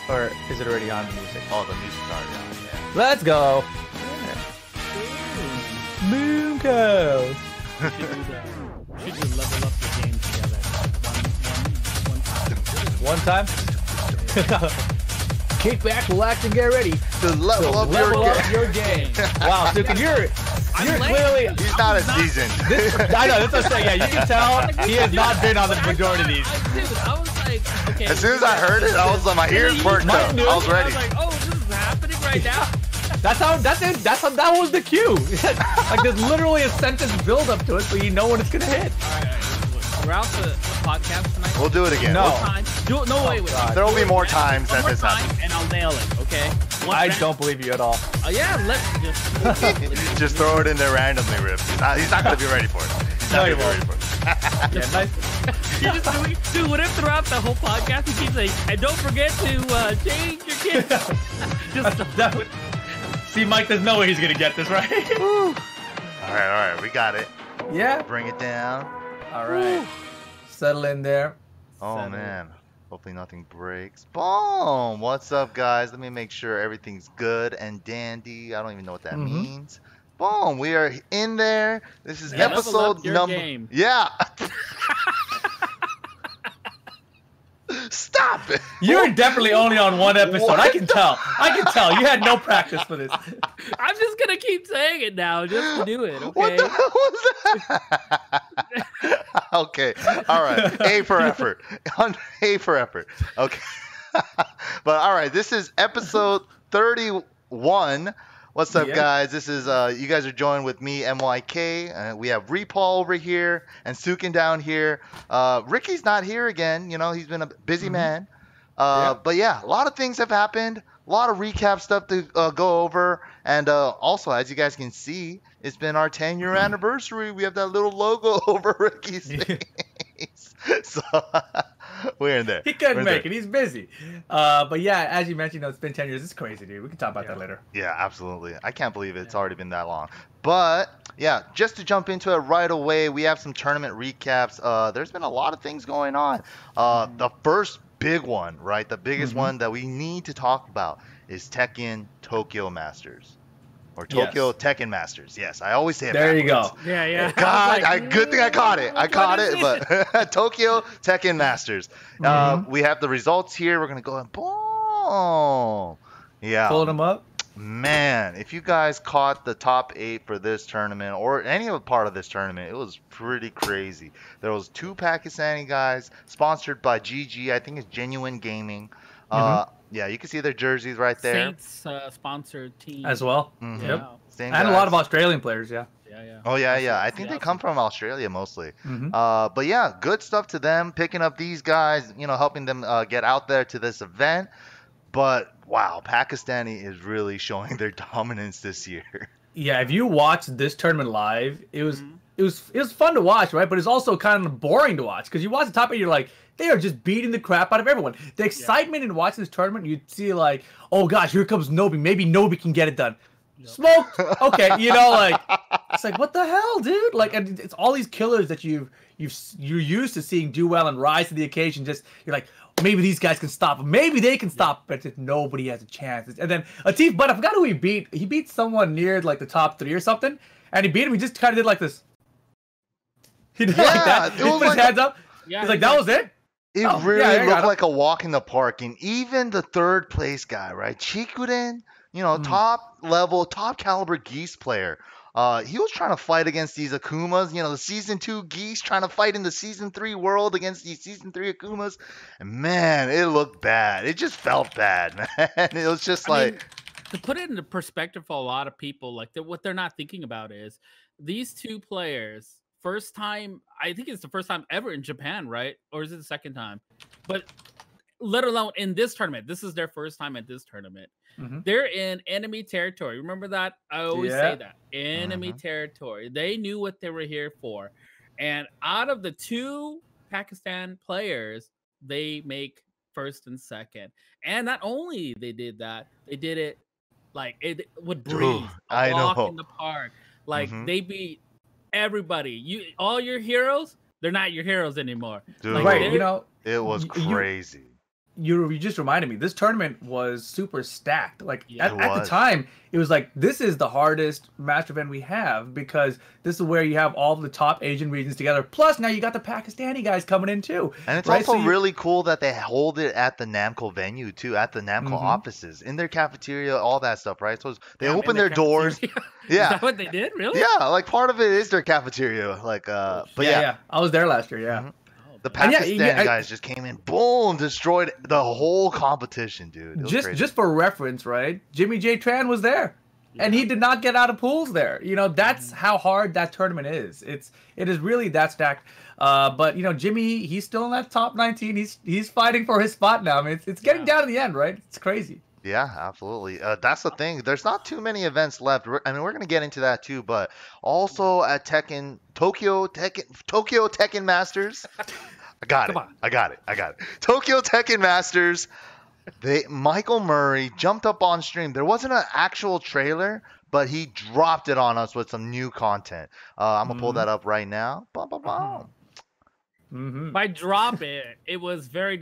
Or is it already on the music? Oh, the music's already on, yeah. Let's go! BOOMcast! We should do level up the game together. One time? Kick back, relax, and get ready To level up your game. Wow, Suiken, you're clearly... He's not as seasoned. I know, that's what I'm saying. Yeah, you can tell he has not been on the majority of these. I was like, okay. As soon as I heard it, I was like, my ears perked up. I was ready. I was like, oh, this is happening right now. That was the cue. Like there's literally a sentence build up to it, so you know when it's gonna hit. Alright, throughout the podcast tonight. We'll do it again. No. Wait. There will be more times that this happens. And I'll nail it, okay? I don't believe you at all. Yeah, let's just... Just throw it in there randomly, Rip. He's not going to be ready for it. He's not going to be ready for it. Yeah, nice. You're just doing, dude, what if throughout the whole podcast he keeps saying, and don't forget to change your kids. That would... See, Mike, there's no way he's gonna get this, right? All right, we got it. Yeah. Bring it down. All right. Settle in there. Oh, man. Hopefully nothing breaks. Boom! What's up, guys? Let me make sure everything's good and dandy. I don't even know what that means. Boom! We are in there. This is episode number... Game. Yeah! Stop it! You're definitely only on one episode. What? I can tell. You had no practice for this. I'm just gonna keep saying it now, just to do it. Okay. What the hell was that? Okay. All right. A for effort. A for effort. Okay. But all right. This is episode 31. What's up, guys? This is you guys are joined with me, MYK. We have Repaul over here and Suiken down here. Ricky's not here again. You know, he's been a busy man. But yeah, a lot of things have happened. A lot of recap stuff to go over. And also, as you guys can see, it's been our 10-year anniversary. We have that little logo over Ricky's face. So we're in there. He couldn't make it. He's busy. But yeah, as you mentioned, it's been 10 years. It's crazy, dude. We can talk about that later. Yeah, absolutely. I can't believe it's already been that long. But yeah, just to jump into it right away, we have some tournament recaps. There's been a lot of things going on. The first big one, right? The biggest one that we need to talk about is Tekken Tokyo Masters. Or Tokyo Tekken Masters. Yes, I always say it There backwards. you go. Yeah. God, good thing I caught it. But Tokyo Tekken Masters. We have the results here. We're going to go and boom. Yeah. Pulling them up. Man, if you guys caught the top 8 for this tournament or any other part of this tournament, it was pretty crazy. There was 2 Pakistani guys sponsored by GG. I think it's Genuine Gaming. Yeah, you can see their jerseys right there. Saints sponsored team As well. Yep. And a lot of Australian players, Yeah. Oh, yeah. I think they come from Australia mostly. But yeah, good stuff to them. Picking up these guys, you know, helping them get out there to this event. But wow, Pakistani is really showing their dominance this year. Yeah, if you watched this tournament live, it was fun to watch, right? But it's also kind of boring to watch because you watch the top 8, you're like, they are just beating the crap out of everyone. The excitement in watching this tournament, you'd see like, oh gosh, here comes Nobi. Maybe Nobi can get it done. Smoke. Okay, you know, like it's like what the hell, dude? Like, and it's all these killers that you're used to seeing do well and rise to the occasion. Just you're like, maybe these guys can stop. Maybe they can stop, but just nobody has a chance. And then Atif, but I forgot who he beat. He beat someone near like the top 3 or something, and he beat him. He just kind of did like this. He did like that. He put his hands up. Yeah, he's like, that was it. It really looked like a walk in the park. And even the 3rd place guy, right? Chikuren, you know, top level, top caliber Geese player. He was trying to fight against these Akumas, you know, the Season 2 Geese trying to fight in the Season 3 world against these Season 3 Akumas. And man, it looked bad. It just felt bad, man. It was just I mean, to put it into perspective for a lot of people, like what they're not thinking about is these 2 players, first time, I think it's the first time ever in Japan, right? Or is it the second time? But let alone in this tournament, this is their first time at this tournament. They're in enemy territory. Remember that? I always say that. Enemy territory. They knew what they were here for. And out of the 2 Pakistan players, they make first and second. And not only they did that, they did it like it would breathe. I walk know. In the park. Like they beat everybody. All your heroes, they're not your heroes anymore. Dude, like, you know, it was crazy. you just reminded me. This tournament was super stacked. Like Yeah, at the time, it was like this is the hardest master event we have because this is where you have all the top Asian regions together. Plus, now you got the Pakistani guys coming in too. And it's right? also really cool that they hold it at the Namco venue too, at the Namco offices, in their cafeteria, all that stuff, right? So they open their doors. Yeah. Is that what they did? Really? Yeah, like part of it is their cafeteria. Like, but yeah. I was there last year. Yeah. The Pakistan guys just came in, boom, destroyed the whole competition, dude. Just for reference, right? Jimmy J Tran was there, and he did not get out of pools there. You know, that's how hard that tournament is. It is really that stacked. But you know, Jimmy, he's still in that top 19. He's fighting for his spot now. I mean, it's getting down to the end, right? It's crazy. Yeah, absolutely. That's the thing. There's not too many events left. I mean, we're gonna get into that too, but also at Tekken, Tokyo Tekken Masters. I got it. Tokyo Tekken Masters. Michael Murray jumped up on stream. There wasn't an actual trailer, but he dropped it on us with some new content. I'm gonna pull that up right now. By drop it, it was very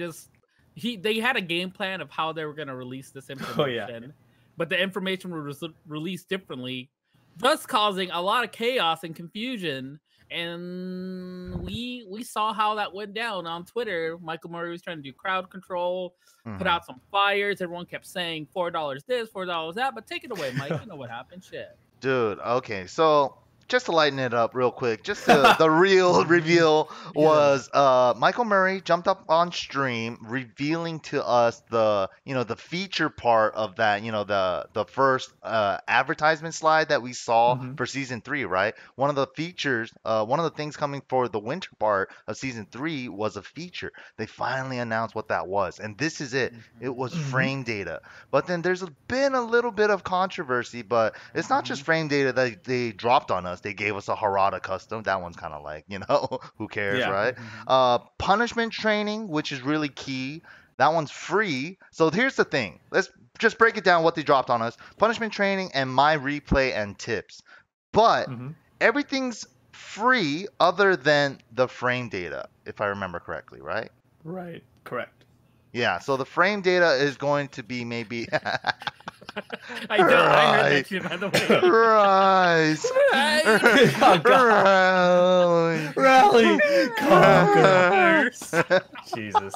they had a game plan of how they were going to release this information, but the information was released differently, thus causing a lot of chaos and confusion. And we saw how that went down on Twitter. Michael Murray was trying to do crowd control, put out some flyers. Everyone kept saying $4 this, $4 that, but take it away, Mike. You know what happened. Shit. Dude, okay, so just to lighten it up real quick, the real reveal was Michael Murray jumped up on stream revealing to us the feature part of that, the first advertisement slide that we saw for season 3, right? One of the features, one of the things coming for the winter part of season 3 was a feature. They finally announced what that was, and this is it. It was frame data. But then there's been a little bit of controversy, but it's not just frame data that they dropped on us. They gave us a Harada custom. That one's kind of like, who cares, right? Punishment training, which is really key. That one's free. So here's the thing. Let's just break it down what they dropped on us. Punishment training and my replay and tips. But everything's free other than the frame data, if I remember correctly, right? Right. Correct. Yeah, so the frame data is going to be maybe... I heard that shit, by the way. Rally. Conquerors. Jesus.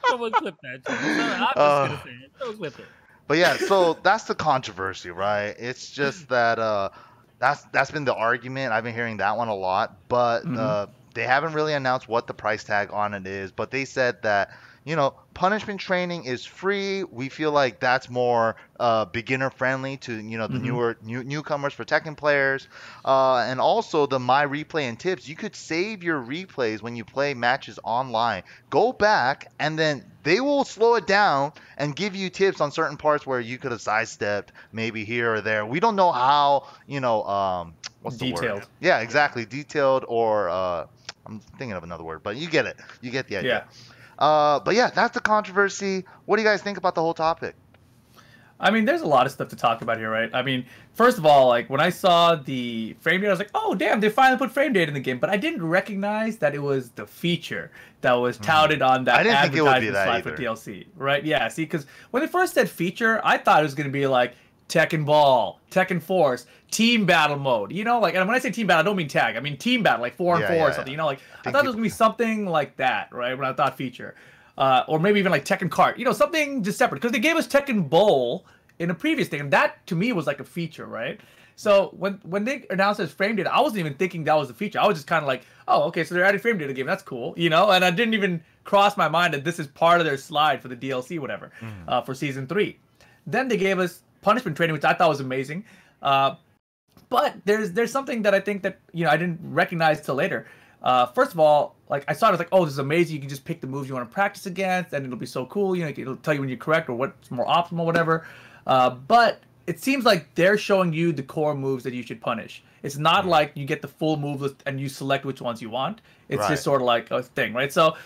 Someone clip that shit. I'm just gonna say it. Someone clip it. But yeah, so that's the controversy, right? It's just that that's been the argument. I've been hearing that one a lot, but they haven't really announced what the price tag on it is. But they said that, punishment training is free. We feel like that's more beginner friendly to the newcomers for Tekken players, and also the my replay and tips. You could save your replays when you play matches online. Go back and then they will slow it down and give you tips on certain parts where you could have sidestepped maybe here or there. We don't know how what's the detailed. word? Yeah, exactly, detailed, or I'm thinking of another word, but you get it. You get the idea. Yeah. But yeah, that's the controversy. What do you guys think about the whole topic? I mean, there's a lot of stuff to talk about here, right? I mean, first of all, like when I saw the frame data, I was like, oh, damn, they finally put frame data in the game. But I didn't recognize that it was the feature that was touted on that advertisement slide for DLC, right? Yeah, see, because when they first said feature, I thought it was going to be like Tekken Ball, Tekken Force, Team Battle mode. And when I say Team Battle, I don't mean tag. I mean Team Battle, like 4 and 4 or something. I thought it was going to be something like that, right? When I thought feature. Or maybe even like Tekken Kart. Something just separate. Because they gave us Tekken Bowl in a previous thing. And that, to me, was like a feature, right? So when they announced this frame data, I wasn't even thinking that was a feature. I was just kind of like, oh, okay, so they're adding frame data game. That's cool, And I didn't even cross my mind that this is part of their slide for the DLC, whatever, for Season 3. Then they gave us punishment training, which I thought was amazing. But there's something that I think that, I didn't recognize till later. First of all, like I saw it, I was like, oh, this is amazing. You can just pick the moves you want to practice against, and it'll be so cool. It'll tell you when you're correct or what's more optimal, whatever. But it seems like they're showing you the core moves that you should punish. It's not like you get the full move list and you select which ones you want. It's just sort of like a thing, right? So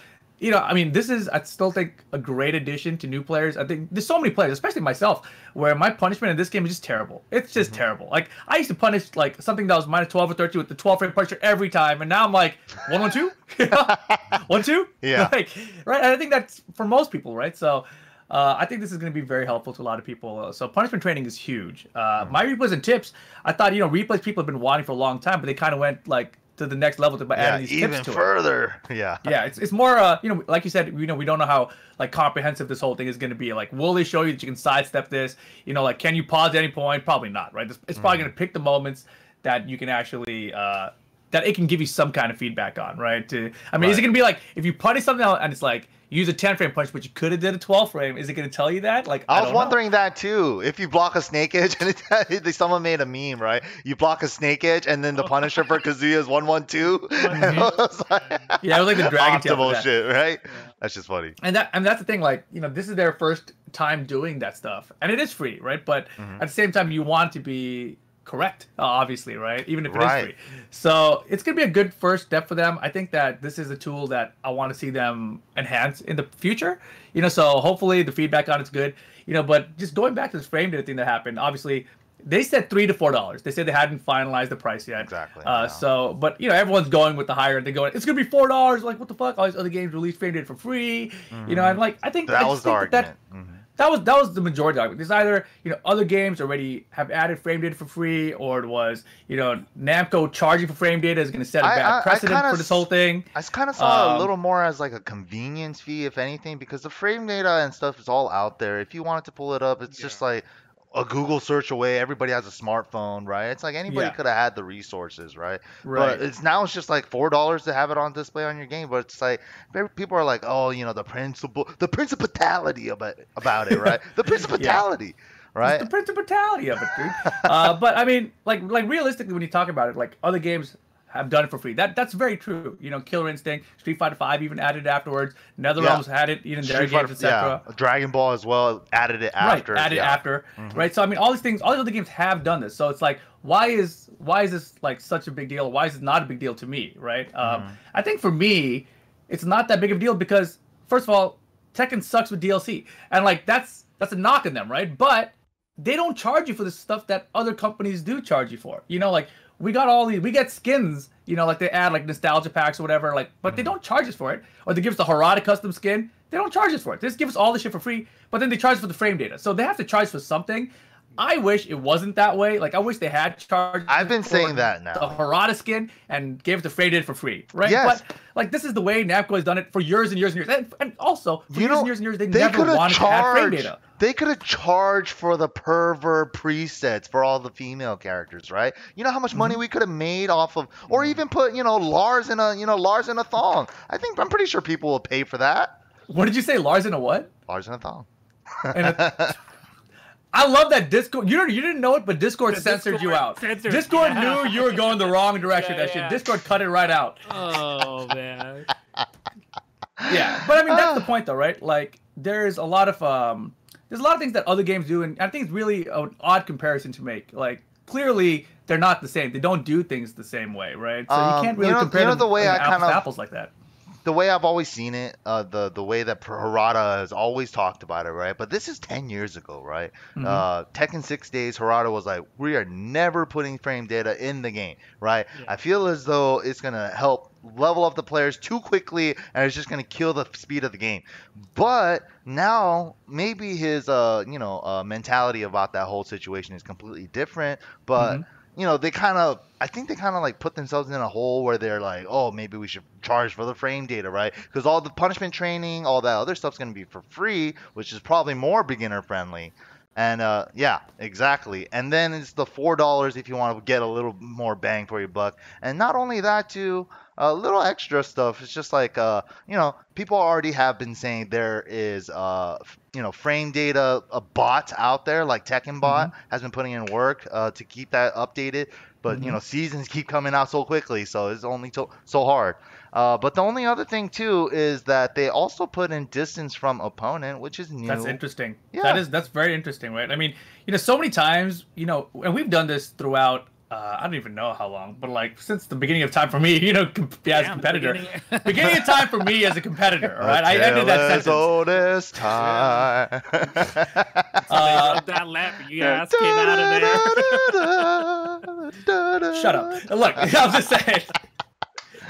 you know, I mean, this is, I still think, a great addition to new players. I think there's so many players, especially myself, where my punishment in this game is just terrible. It's just terrible. Like, I used to punish, like, something that was minus 12 or 13 with the 12-frame punisher every time, and now I'm like, 1-1-2? 1-2? Yeah. Like, right? And I think that's for most people, right? So, I think this is going to be very helpful to a lot of people. So punishment training is huge. My replays and tips, I thought, you know, replays people have been wanting for a long time, but they kind of went, like, to the next level by adding these tips to further. it. Yeah. Yeah, it's more, you know, like you said, you know, we don't know how, like, comprehensive this whole thing is going to be. Like, will they show you that you can sidestep this? You know, like, can you pause at any point? Probably not, right? It's probably going to pick the moments that you can actually, that it can give you some kind of feedback on, right? I mean, is it going to be like, if you punish something else and it's like, use a 10-frame punch, but you could have did a 12-frame. Is it going to tell you that? Like, I was wondering that too. If you block a snake edge, and someone made a meme, right? You block a snake edge, and then the Punisher for Kazuya is 1-1-2. Yeah, it was like the Dragon Tail. Optimal shit, right? Yeah. That's just funny. And that's the thing. Like, you know, this is their first time doing that stuff, and it is free, right? But at the same time, you want to be correct, obviously, right? Even if it is free. So it's gonna be a good first step for them. I think that this is a tool that I want to see them enhance in the future. You know, so hopefully the feedback on it's good. You know, but just going back to this frame data thing that happened, obviously they said $3 to $4. They said they hadn't finalized the price yet. Exactly. So, but you know, everyone's going with the higher end. They're going, it's gonna be $4. Like, what the fuck? All these other games release frame data for free. You know, and like I think that was the argument. That was the majority of it. It's either, you know, other games already have added frame data for free, or it was, you know, Namco charging for frame data is going to set a bad precedent for this whole thing. I kind of saw it a little more as like a convenience fee, if anything, because the frame data and stuff is all out there. If you wanted to pull it up, it's just like a Google search away. Everybody has a smartphone, right? It's like anybody could have had the resources, right? But it's just like $4 to have it on display on your game. But it's like people are like, oh, you know, the principality about it, right? The principality. Right? It's the principality of it, dude. But I mean, like realistically, when you talk about it, like other games have done it for free. That's very true. You know, Killer Instinct, Street Fighter V even added it afterwards. NetherRealms had it in their games, etc. Yeah, Dragon Ball as well added it after. Right, after. Right. So I mean, all these things, all these other games have done this. So it's like, why is this like such a big deal? Why is it not a big deal to me? Right. I think for me, it's not that big of a deal because first of all, Tekken sucks with DLC, and like that's a knock on them, right? But they don't charge you for the stuff that other companies do charge you for. You know, like. We get skins, you know, like they add like nostalgia packs or whatever, like, but they don't charge us for it. Or they give us the Harada custom skin. They don't charge us for it. They just give us all the shit for free, but then they charge us for the frame data. So they have to charge for something. I wish it wasn't that way. Like, I wish they had charged. I've been saying that now. The Harada skin and gave it the frame data for free, right? Yes. But like, this is the way Namco has done it for years and years and years. And also, for years and years and years, they never wanted to add frame data. They could have charged for the pervert presets for all the female characters, right? You know how much money we could have made off of, or even put, you know, Lars in a thong. I'm pretty sure people will pay for that. What did you say? Lars in a what? Lars in a thong. I love that Discord. You didn't know it, but Discord censored you out. Discord knew you were going the wrong direction. Shit. Discord cut it right out. Oh man. Yeah, but I mean that's the point, though, right? Like, there's a lot of things that other games do, and I think it's really an odd comparison to make. Like, clearly they're not the same. They don't do things the same way, right? So you can't really compare them the way apples to apples like that. The way I've always seen it, the way that Harada has always talked about it, right? But this is 10 years ago, right? Tekken 6 Days, Harada was like, we are never putting frame data in the game, right? Yeah. I feel as though it's going to help level up the players too quickly, and it's just going to kill the speed of the game. But now maybe his mentality about that whole situation is completely different, but you know, I think they kind of like put themselves in a hole where they're like, oh, maybe we should charge for the frame data, right? Because all the punishment training, all that other stuff's going to be for free, which is probably more beginner friendly. And yeah, exactly. And then it's the $4 if you want to get a little more bang for your buck. And not only that, too, a little extra stuff. It's just like, people already have been saying there is, frame data bot out there, like Tekken bot has been putting in work to keep that updated. But, seasons keep coming out so quickly, so it's only so hard. But the only other thing, too, is that they also put in distance from opponent, which is new. That's interesting. Yeah. That's very interesting, right? I mean, so many times, and we've done this throughout I don't even know how long, but like since the beginning of time for me, you know, as a competitor, beginning of time for me as a competitor, all right? I ended that sentence. Old as time. That lap, you guys came out of there. Shut up. Look, I'm just saying.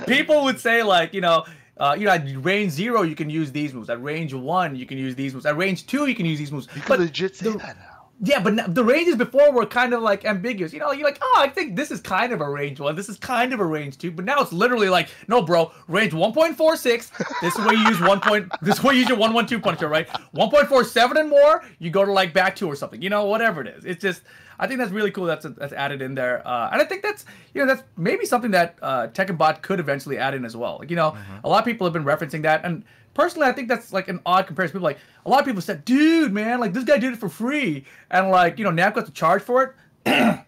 People would say like, you know, at range 0 you can use these moves. At range 1 you can use these moves. At range 2 you can use these moves. You can legit say that now. Yeah, but the ranges before were kind of like ambiguous. You know, you're like, oh, I think this is kind of a range 1. This is kind of a range 2. But now it's literally like, no, bro, range 1.46. This is where you use This is where you use your 1-1-2 punisher, right? 1.47 and more, you go to like back 2 or something. You know, whatever it is. It's just, I think that's really cool. That's added in there, and I think that's, you know, that's maybe something that Tekken Bot could eventually add in as well. Like, you know, a lot of people have been referencing that, and personally, I think that's like an odd comparison. People like, a lot of people said, dude, man, like this guy did it for free, and like, you know, Namco has to charge for it.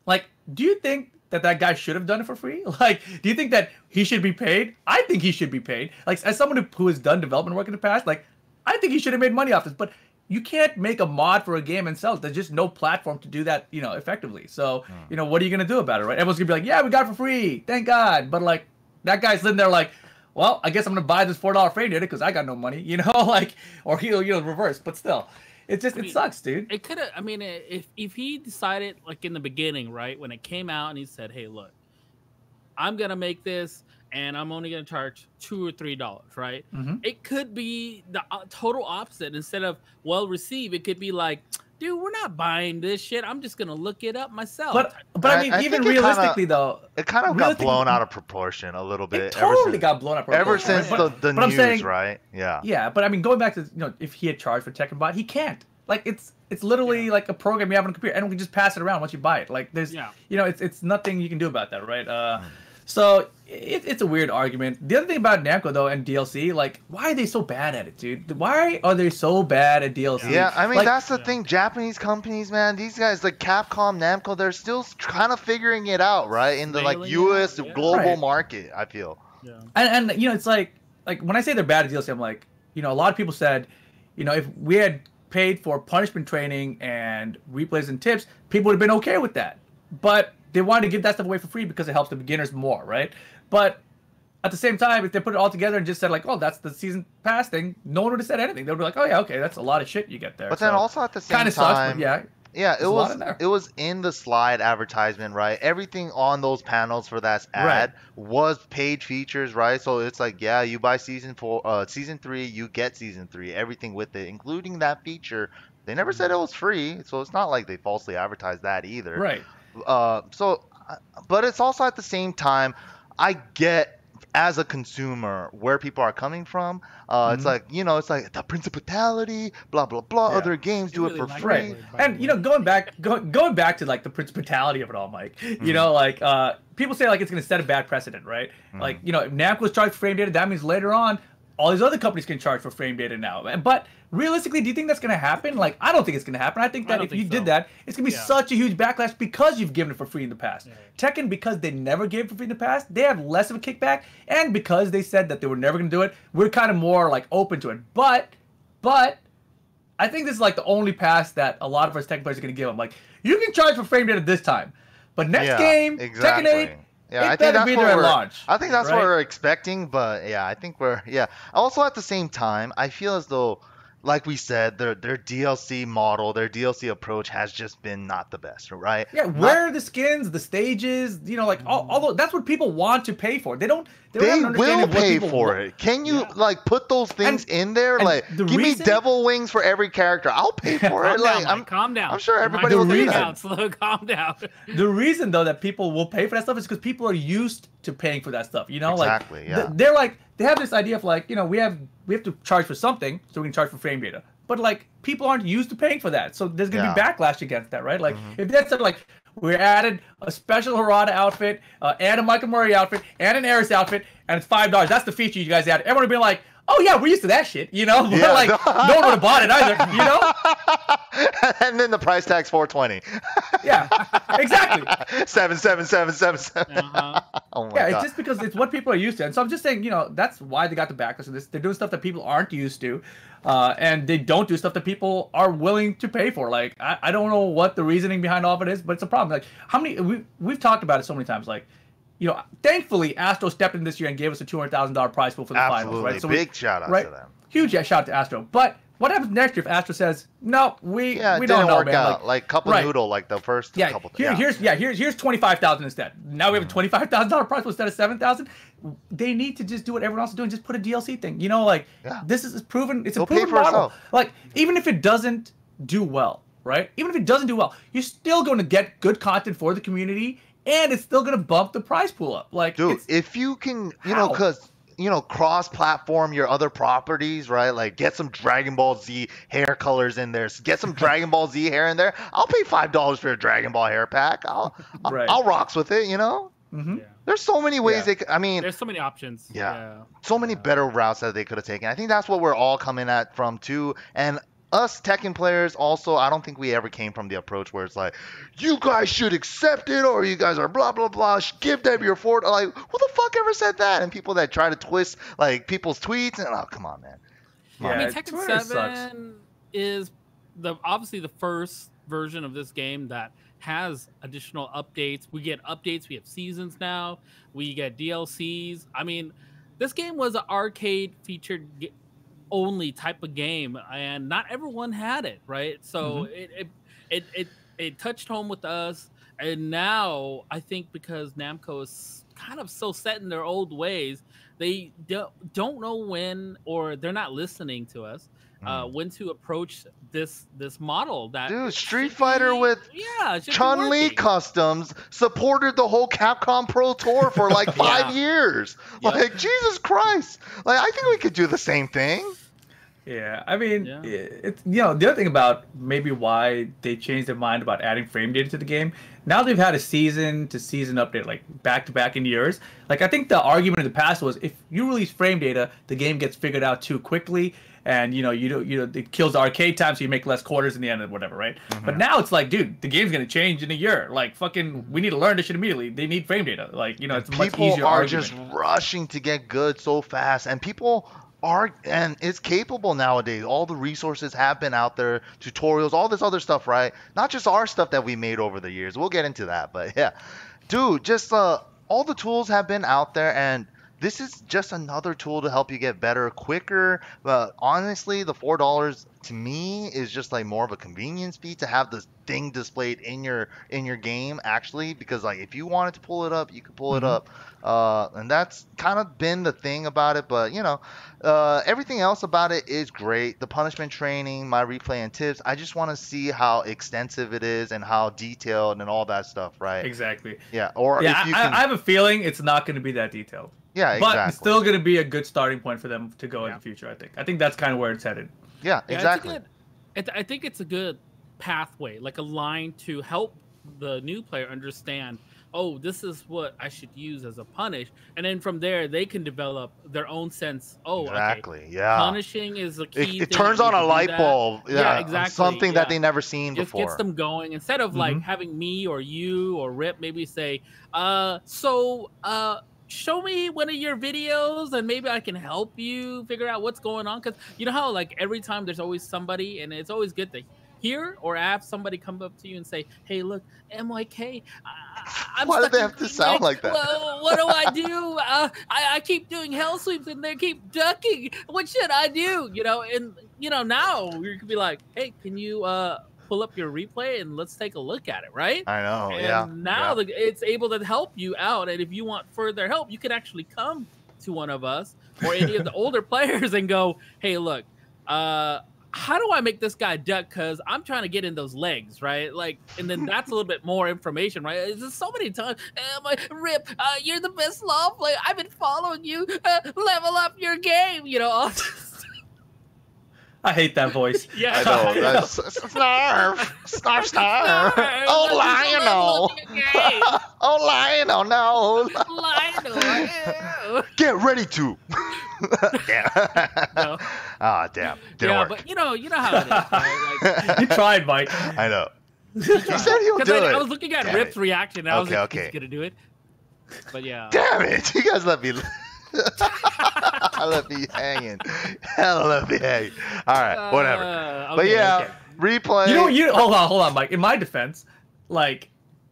Like, do you think that guy should have done it for free? Like, do you think that he should be paid? I think he should be paid. Like, as someone who has done development work in the past, like, I think he should have made money off this. But you can't make a mod for a game and sell it. There's just no platform to do that, you know, effectively. So, you know, what are you gonna do about it, right? Everyone's gonna be like, yeah, we got it for free, thank God. But like, that guy's sitting there like, well, I guess I'm gonna buy this $4 frame data because I got no money, you know, like, or he'll, you know, reverse. But still, it just, it sucks, dude. It could have. I mean, if he decided like in the beginning, right, when it came out, and he said, hey, look, I'm gonna make this, and I'm only gonna charge $2 or $3, right? It could be the total opposite. Instead of well received, it could be like, dude, we're not buying this shit. I'm just gonna look it up myself. But I mean, even realistically though, it kind of got blown out of proportion a little bit. It totally got blown out of proportion. Ever since the news, saying, right? Yeah. Yeah, but I mean, going back to, you know, if he had charged for Tekken Bot, he can't. Like, it's literally like a program you have on a computer, and we can just pass it around once you buy it. Like, there's, you know, it's nothing you can do about that, right? So it's a weird argument. The other thing about Namco though and DLC, like, why are they so bad at it, dude? Why are they so bad at DLC? Yeah, I mean, like, that's the thing. Japanese companies, man, these guys like Capcom, Namco, they're still kind of figuring it out, right? In the like U.S. global market, I feel. Yeah. And you know, it's like when I say they're bad at DLC, I'm like, you know, a lot of people said, you know, if we had paid for punishment training and replays and tips, people would have been okay with that. But they wanted to give that stuff away for free because it helps the beginners more, right? But at the same time, if they put it all together and just said like, oh, that's the season pass thing, no one would have said anything. They would be like, oh yeah, okay, that's a lot of shit you get there. But then also at the same time, sucks, but yeah, it was in the slide advertisement, right? Everything on those panels for that ad was paid features, right? So it's like, yeah, you buy season 3, you get season 3, everything with it, including that feature. They never said it was free, so it's not like they falsely advertised that either. Right. But it's also at the same time, I get as a consumer where people are coming from. It's like, you know, it's like the Principality, blah blah blah. Other games do it for free. And you know, going back to like the Principality of it all, Mike. You know, like people say like it's gonna set a bad precedent, right? Like, you know, if Namco's charged for frame data, that means later on all these other companies can charge for frame data now. But realistically, do you think that's going to happen? Like, I don't think it's going to happen. I think that if you did that, it's going to be such a huge backlash because you've given it for free in the past. Tekken, because they never gave it for free in the past, they have less of a kickback. And because they said that they were never going to do it, we're kind of more like open to it. But I think this is like the only pass that a lot of us Tekken players are going to give them. Like, you can charge for frame data this time, but next game, Tekken 8, yeah, I think that's what we're expecting, but yeah, I think also at the same time, I feel as though, like we said, their DLC model, their DLC approach has just been not the best, right? Yeah, where are the skins, the stages, you know, like although that's what people want to pay for. They will pay for it. Can you like put those things in there? Like, give me devil wings for every character. I'll pay for it. Like, calm down. I'm sure everybody will do that. Calm down. The reason though that people will pay for that stuff is because people are used to paying for that stuff. You know, exactly, they're like, they have this idea of like, you know, we have to charge for something, so we can charge for frame data. But like, people aren't used to paying for that, so there's gonna be backlash against that, right? Like, if that's like, we added a special Harada outfit, and a Michael Murray outfit, and an Eris outfit, and it's $5. That's the feature you guys added. Everyone would be like, oh yeah, we're used to that shit, you know. But Yeah, like, no. no one would have bought it either, you know. And then the price tag's 420. Yeah, exactly. 77777. Uh-huh. Oh my Yeah, god. it's just because it's what people are used to. And so I'm just saying, you know, that's why they got the backlash of this. They're doing stuff that people aren't used to. And they don't do stuff that people are willing to pay for. Like, I don't know what the reasoning behind all of it is, but it's a problem. Like, how many, we've talked about it so many times. Like, you know, thankfully, Astro stepped in this year and gave us a $200,000 prize pool for the finals, right? So big shout out to them. Huge shout out to Astro. But what happens next year if Astro says, no, we it don't didn't know, work man. out. Like Cup of Noodle, like the first couple. Here's $25,000 instead. Now we have a $25,000 prize pool instead of $7,000. They need to just do what everyone else is doing. Just put a DLC thing. You know, like this is proven. It's a proven model. Itself. Like even if it doesn't do well, right? Even if it doesn't do well, you're still going to get good content for the community, and it's still going to bump the prize pool up. Like, dude, if you can, you know, because cross-platform your other properties, right? Like, get some Dragon Ball Z hair colors in there. Get some Dragon Ball Z hair in there. I'll pay $5 for a Dragon Ball hair pack. I'll rocks with it, you know? Mm-hmm. Yeah. There's so many ways they could, I mean... There's so many options. So many better routes that they could have taken. I think that's what we're all coming at from, too. And us Tekken players also, I don't think we ever came from the approach where it's like, you guys should accept it, or you guys are blah, blah, blah, give them your fort. Like, who the fuck ever said that? And people that try to twist, like, people's tweets, and, oh, come on, man. I mean, Tekken 7 is obviously the first version of this game that has additional updates. We get updates. We have seasons now. We get DLCs. I mean, this game was an arcade featured only type of game, and not everyone had it, right? So it touched home with us, and now I think because Namco is kind of so set in their old ways, they don't know when, or they're not listening to us, when to approach this model. That dude, Street Fighter with Chun-Li customs supported the whole Capcom Pro Tour for like 5 years. Like, Jesus Christ! Like, I think we could do the same thing. Yeah, I mean, it's, you know, the other thing about maybe why they changed their mind about adding frame data to the game, now they've had a season to season update, like back to back in years. Like, I think the argument in the past was if you release frame data, the game gets figured out too quickly, and you know it kills the arcade time, so you make less quarters in the end or whatever, right? But now it's like, dude, the game's gonna change in a year. Like, fucking, we need to learn this shit immediately. They need frame data. Like, you know, it's a much easier people are argument. just rushing to get good so fast, and people are, and it's capable nowadays. All the resources have been out there, tutorials, all this other stuff, right? Not just our stuff that we made over the years. We'll get into that, but yeah, dude, just all the tools have been out there, and this is just another tool to help you get better quicker. But honestly, the $4 to me is just like more of a convenience fee to have this thing displayed in your game, actually, because like if you wanted to pull it up, you could pull it up, and that's kind of been the thing about it. But you know, everything else about it is great. The punishment training, my replay and tips, I just want to see how extensive it is and how detailed and all that stuff, right? Exactly. Yeah. Or yeah, if you can... I have a feeling it's not going to be that detailed. Yeah, exactly. But it's still going to be a good starting point for them to go in the future, I think. I think that's kind of where it's headed. Yeah, exactly. I think it's a good pathway, like a line to help the new player understand, oh, this is what I should use as a punish. And then from there, they can develop their own sense. Oh, exactly. Okay, yeah. Punishing is a key thing. It turns on a light bulb. Yeah, exactly. Something that they never seen just before. Gets them going. Instead of like having me or you or Rip maybe say, show me one of your videos and maybe I can help you figure out what's going on. Because you know how like every time there's always somebody, and it's always good to hear or have somebody come up to you and say, hey, look, MYK, I'm why do they have to sound like that? Well, what do I do? I keep doing hell sweeps and they keep ducking. What should I do? You know, and you know, now you could be like, hey, can you pull up your replay and let's take a look at it, right? I know, and now it's able to help you out, and if you want further help, you can actually come to one of us or any of the older players and go, hey, look, how do I make this guy duck? Because I'm trying to get in those legs, right? Like, and then that's a little bit more information, right? It's just so many times. Rip, you're the best law player. I've been following you. Level up your game, you know. All I hate that voice. Yeah, I know. That's snarf. Oh, Lionel. Oh, Lionel, no. Lionel. Get ready to. Damn. No. Ah, damn. Didn't work. But you know how it is, right? Like, You tried, Mike. I know. He said he'll do it. I was looking at Rip's reaction, and I was like, he's gonna do it. But yeah. Damn it! You guys let me. Let me hanging. Hell, let me hang. All right, whatever. Okay, But yeah, replay. You know, hold on, Mike. In my defense, like,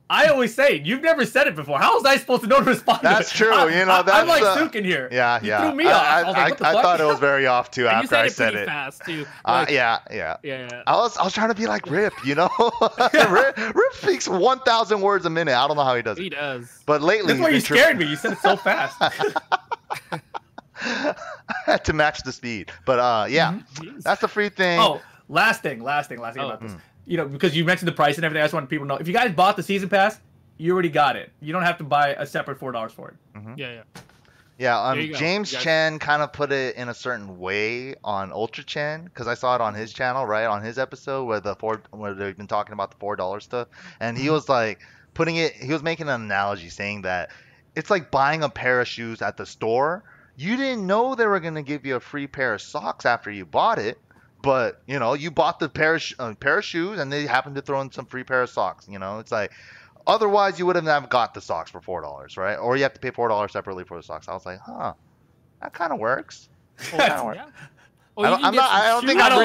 I always say, you've never said it before. How was I supposed to know to respond? That's to it? true. That's I'm like Suiken here. Yeah, you threw me off. I was like, what the fuck? I thought it was very off too after I said it. Fast too. Like, yeah. I was trying to be like Rip, Rip speaks 1,000 words a minute. I don't know how he does it. He does. But lately, that's why you scared me. You said it so fast. I had to match the speed. But yeah, that's the free thing. Oh, last thing about this. You know, because you mentioned the price and everything, I just want people to know. If you guys bought the season pass, you already got it. You don't have to buy a separate $4 for it. Yeah. James Chen kind of put it in a certain way on Ultra Chen, because I saw it on his channel, right, on his episode where they've been talking about the $4 stuff, and he was like he was making an analogy saying that it's like buying a pair of shoes at the store. You didn't know they were going to give you a free pair of socks after you bought it, but you bought the pair of shoes and they happened to throw in some free pair of socks. It's like, otherwise you wouldn't have got the socks for $4, right? Or you have to pay $4 separately for the socks. I was like, that kind of works. Yeah. I don't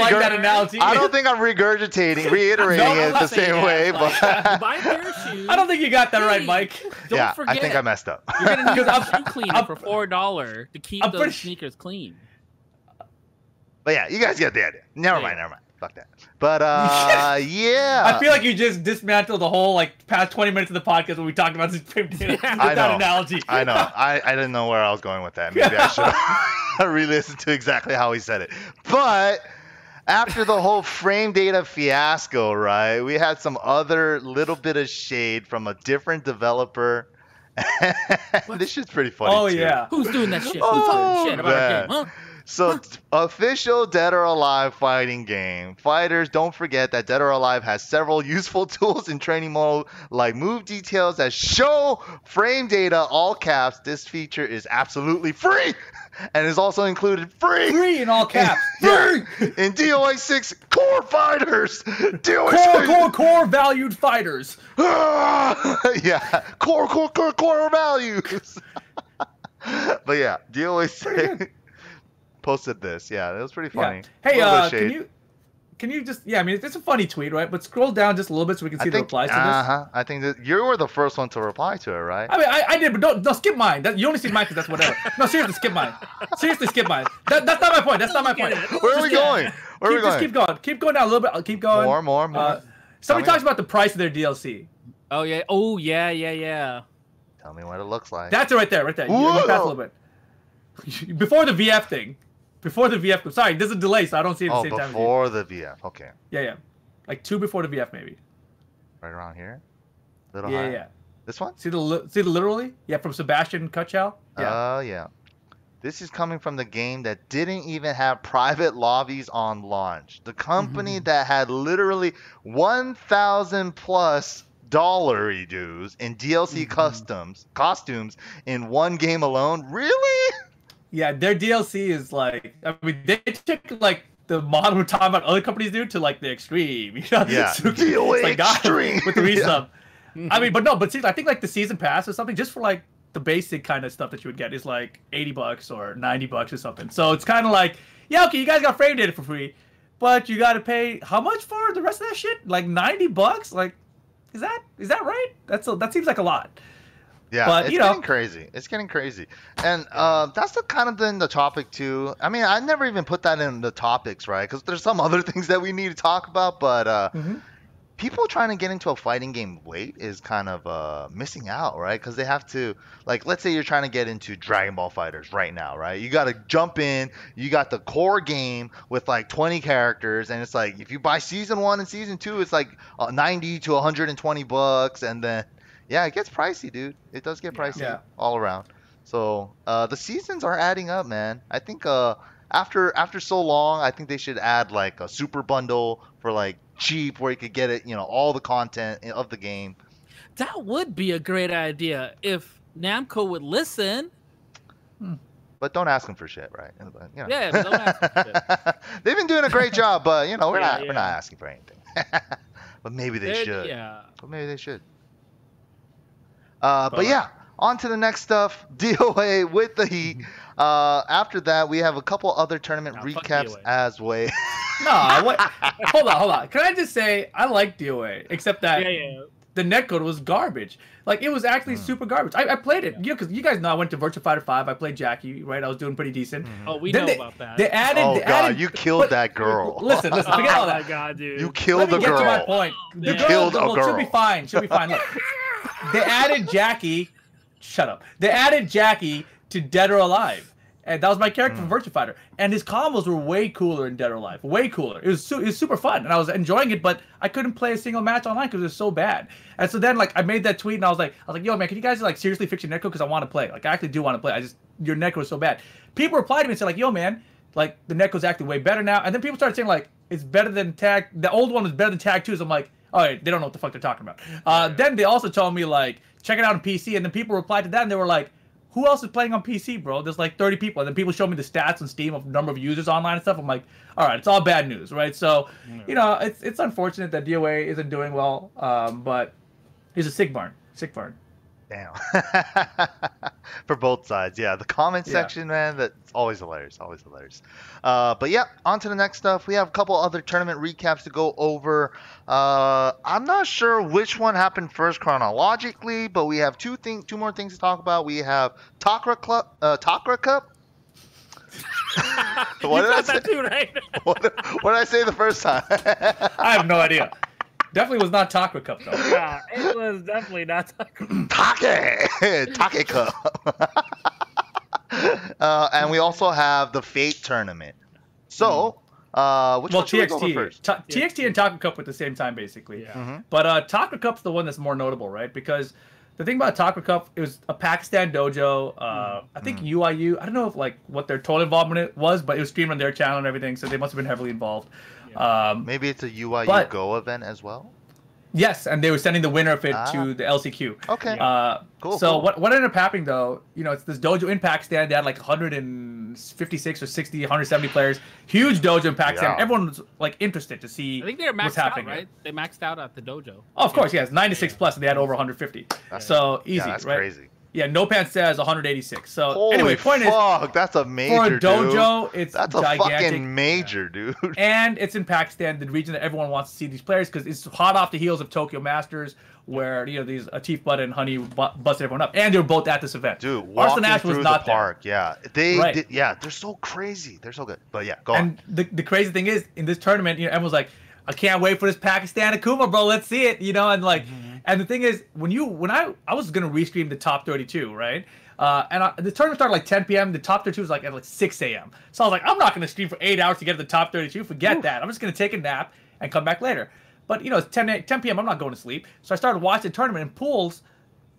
like that analogy. I don't think I'm reiterating it the same way, but buy a pair of shoes. I don't think you got that right, Mike. Don't forget, I think I messed up. You're gonna need a shoe cleaner for $4 to keep those sneakers clean. But yeah, you guys get the idea. Never mind. Fuck that. But yeah. I feel like you just dismantled the whole past 20 minutes of the podcast when we talked about this frame data with that analogy. I know. I didn't know where I was going with that. Maybe I should re-listen to exactly how he said it. But after the whole frame data fiasco, right, we had some other little bit of shade from a different developer. This shit's pretty funny. Oh, too. yeah. Who's doing that shit? Who's talking shit about our game? Huh? So, official Dead or Alive fighting game. Fighters, don't forget that Dead or Alive has several useful tools in training mode, like move details that show frame data, all caps. This feature is absolutely free, and is also included free. Free in all caps. Free! In DOA 6 Core Fighters. DOA core valued fighters. Yeah, core values. But yeah, DOA 6 posted this. Yeah, that was pretty funny. Yeah. Hey, can you just I mean, it's a funny tweet, right? But scroll down just a little bit so we can see the replies to this. I think that you were the first one to reply to it, right? I mean, I did, but don't skip mine. You only see mine because that's whatever. No, seriously, skip mine. Seriously, skip mine. That's not my point. That's not my point. Where are we going? Just keep going. Keep going down a little bit. Keep going. More. Somebody talks about the price of their DLC. Oh yeah. Oh yeah. Tell me what it looks like. That's it right there. You pass a little bit. Before the VF thing. Sorry, there's a delay, so I don't see it at the same time. Before the VF. Okay. Yeah. Like 2 before the VF, maybe. Right around here? Little higher. Yeah. This one? See the literally? Yeah, from Sebastian Kuchow? Yeah. Yeah. This is coming from the game that didn't even have private lobbies on launch. The company that had literally 1,000 plus $1 dues in DLC costumes in one game alone. Really? Yeah, their DLC is they took the model we're talking about other companies do to the extreme. Yeah, DOA extreme with the resub. I mean, but see, I think the season pass or something just for the basic kind of stuff that you would get is $80 or $90 or something. So it's kind of okay, you guys got frame data for free, but you got to pay how much for the rest of that shit? $90? Is that right? That seems like a lot. Yeah, but, it's getting crazy. It's getting crazy. And that's the topic, too. I mean, I never even put that in the topics, right? Because there's some other things that we need to talk about. But people trying to get into a fighting game late is kind of missing out, right? Because they have to, let's say you're trying to get into Dragon Ball FighterZ right now, right? You got to jump in. You got the core game with 20 characters. And it's if you buy Season 1 and Season 2, it's $90 to $120. And then... yeah, it gets pricey, dude. It does get pricey all around. So the seasons are adding up, man. I think after so long, I think they should add a super bundle for cheap where you could get it, all the content of the game. That would be a great idea if Namco would listen. But don't ask them for shit, right? But, you know. Yeah, don't ask them for shit. They've been doing a great job, but you know we're Yeah, not asking for anything. But maybe they should. Yeah. But maybe they should. But yeah, on to the next stuff. DOA with the Heat. After that, we have a couple other tournament recaps as well. No, what? Hold on. Can I just say I like DOA, except that the netcode was garbage. Like it was actually super garbage. I played it, because you guys know I went to Virtua Fighter 5. I played Jackie, right? I was doing pretty decent. Oh, we know about that. They added. Oh God, you killed that girl. Listen, forget all that. Oh my God, dude. You killed the girl. Let me get to my point. You killed a girl. She'll be fine. She'll be fine. Look, they added Jackie. Shut up. They added Jackie to Dead or Alive. And that was my character from Virtua Fighter. And his combos were way cooler in Dead or Alive. Way cooler. It was super fun. And I was enjoying it, but I couldn't play a single match online because it was so bad. And so then, like, I made that tweet and I was like, yo, man, can you guys, like, seriously fix your netcode? Because I want to play. Like, I actually do want to play. Your netcode is so bad. People replied to me and said, like, yo, man, like, the netcode's actually way better now. And then people started saying, like, it's better than Tag. The old one was better than Tag 2. So I'm like, all right, they don't know what the fuck they're talking about. Then they also told me, like, check it out on PC. And then people replied to that and they were like, who else is playing on PC, bro? There's like 30 people. And then people show me the stats on Steam of number of users online and stuff. I'm like, all right, it's all bad news, right? So, you know, it's unfortunate that DOA isn't doing well, but he's a sick barn. Damn. For both sides, yeah. The comment section, man, that's always hilarious. But yeah, on to the next stuff. We have a couple other tournament recaps to go over. I'm not sure which one happened first chronologically, but we have two more things to talk about. We have Takra Cup. What did I say? Too, right? What did I say the first time? I have no idea. Definitely was not Takra Cup, though. Yeah, it was definitely not Takra. Take Cup. And we also have the Fate tournament. So, which one should we go over first? TXT and Takra Cup at the same time, basically. Yeah. But Takra Cup's the one that's more notable, right? Because the thing about Takra Cup, it was a Pakistan dojo. I think UIU. I don't know if like what their total involvement was, but it was streamed on their channel and everything, so they must have been heavily involved. Maybe it's a UIU Go event as well. Yes, and they were sending the winner of it to the LCQ. Okay. Cool. So what ended up happening though, you know, it's this dojo in Pakistan. They had like 156 or 60, 170 players. Huge dojo in Pakistan. Yeah. Everyone was like interested to see what's happening. Right? They maxed out at the dojo. Oh, of course, yes. 96 plus, and they had over 150. So easy, that's right? Crazy. Yeah, No Pants says 186. So holy anyway, point fuck, that's a major, for a dojo, dude. it's that's gigantic. A fucking major, dude. And it's in Pakistan, the region that everyone wants to see these players because it's hot off the heels of Tokyo Masters, where you know these Atif Butt and Honey busted everyone up, and they were both at this event. Dude, walking through the park, they're so crazy, they're so good. But yeah, go on. And the crazy thing is, in this tournament, you know, everyone's like, I can't wait for this Pakistan Akuma, bro. Let's see it, you know, and like. And the thing is, when I was gonna restream the top 32, right? The tournament started like 10 p.m. The top 32 was like at like 6 a.m. So I was like, I'm not gonna stream for 8 hours to get to the top 32. Forget that. I'm just gonna take a nap and come back later. But you know, it's 10 p.m. I'm not going to sleep. So I started watching the tournament, and pools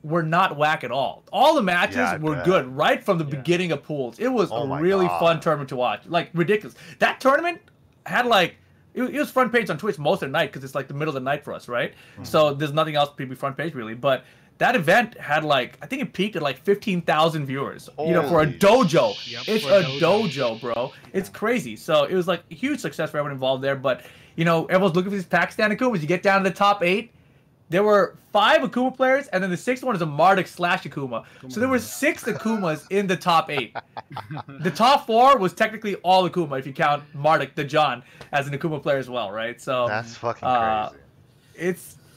were not whack at all. All the matches were good right from the beginning of pools. It was a really fun tournament to watch. Like ridiculous. That tournament had like. It was front page on Twitch most of the night because it's like the middle of the night for us, right? So there's nothing else to be front page really. But that event had like, I think it peaked at like 15,000 viewers. You know, for a dojo. It's a dojo, bro. It's crazy. So it was like a huge success for everyone involved there. But, you know, everyone's looking for these Pakistan Akumas. You get down to the top 8. There were 5 Akuma players, and then the 6th one is a Marduk / Akuma. So there were 6 Akumas in the top 8. The top 4 was technically all Akuma, if you count Marduk, the John, as an Akuma player as well, right? So that's fucking crazy.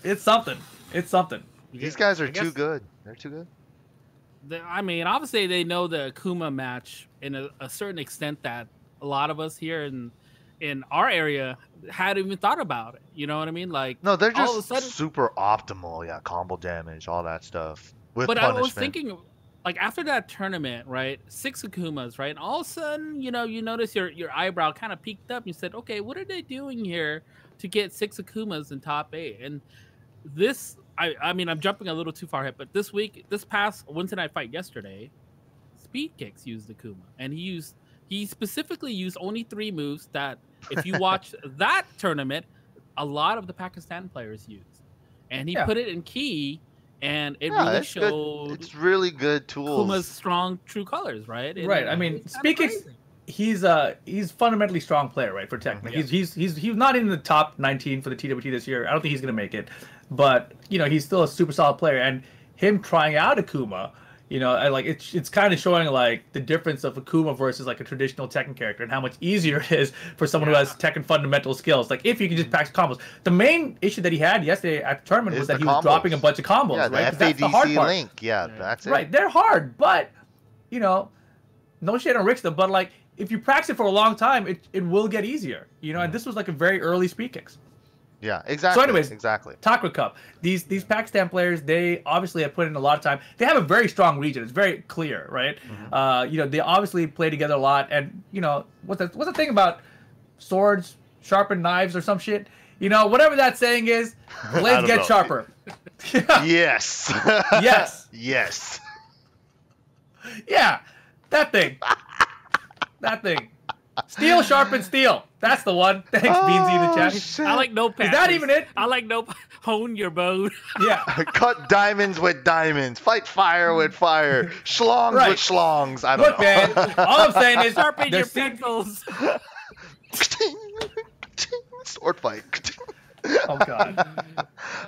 It's something. It's something. These guys are too good. They're too good. I mean, obviously they know the Akuma match in a certain extent that a lot of us here in our area hadn't even thought about it. You know what I mean? Like, no, they're just super optimal. Yeah, combo damage, all that stuff. But punishment. I was thinking, like, after that tournament, right? 6 Akumas, right? And all of a sudden, you know, you notice your eyebrow kind of peaked up. You said, okay, what are they doing here to get 6 Akumas in top 8? And this, I mean, I'm jumping a little too far ahead, but this past Wednesday Night Fight yesterday, Speed Kicks used Akuma, and he specifically used only 3 moves that, if you watch that tournament, a lot of the Pakistan players use. And he put it in key, and it Yeah, really it's good. showed It's really good tools. Kuma's strong true colors, right? Right. I mean, speaking, he's fundamentally strong player, right? For Tekken, like, he's not in the top 19 for the TWT this year. I don't think he's gonna make it, but he's still a super solid player. And him trying out Akuma, like it's kind of showing like the difference of Akuma versus like a traditional Tekken character and how much easier it is for someone who has Tekken fundamental skills. Like if you can just practice combos. The main issue that he had yesterday at the tournament was that he was dropping a bunch of combos. Yeah, right? the That's the hard part. Link. Yeah, that's it. Right, they're hard, but no shade on Rickster, but like if you practice it for a long time, it will get easier. And this was like a very early speed kicks. Yeah, exactly. So anyways, exactly. Takra Cup. These Pakistan players, they obviously have put in a lot of time. They have a very strong region. It's very clear, right? They obviously play together a lot. And what's the thing about swords, sharpened knives, or some shit? Whatever that saying is, blades get sharper. Yes. Yes. Yes. Yeah, that thing. That thing. Steel sharpens steel. That's the one. Thanks, Beansy in the chat. Shit. I like no patches. Is that even it? I like no hone your bow. Yeah. Cut diamonds with diamonds. Fight fire with fire. Schlongs with schlongs. I don't Look, know. man. All I'm saying is Sharpen your they're pencils. Sword fight. Oh god.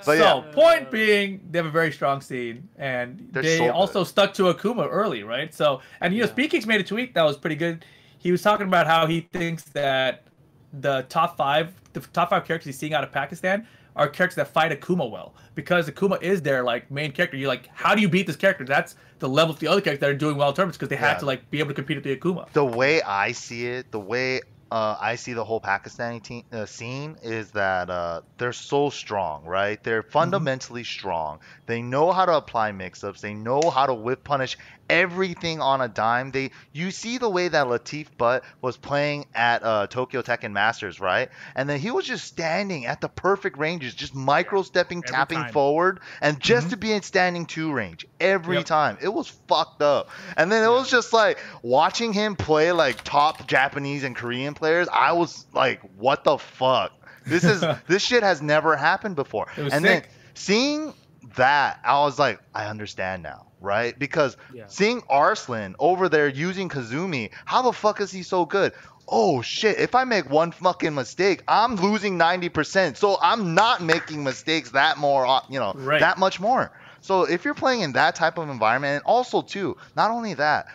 But So point being, they have a very strong scene, and they so also stuck to Akuma early, right? So, and Speakix made a tweet that was pretty good. He was talking about how he thinks that the top five characters he's seeing out of Pakistan are characters that fight Akuma well, because Akuma is their like main character. You're like, how do you beat this character? That's the level of the other characters that are doing well in tournaments, because they had to like be able to compete with the Akuma. The way I see it, the way I see the whole Pakistani scene is that they're so strong, right? They're fundamentally strong. They know how to apply mix-ups. They know how to whip punish everything on a dime. You see the way that Latif Butt was playing at Tokyo Tekken Masters, right? And then he was just standing at the perfect ranges, just micro-stepping, tapping forward, and just to be in standing 2 range every time. It was fucked up. And then it was just like watching him play like top Japanese and Korean players. I was like, what the fuck? This shit has never happened before. And sick. then seeing that, I was like, I understand now, right? Because seeing Arslan over there using Kazumi, how the fuck is he so good? Oh shit, if I make one fucking mistake, I'm losing 90%. So I'm not making mistakes that much more. So if you're playing in that type of environment, and also too, not only that,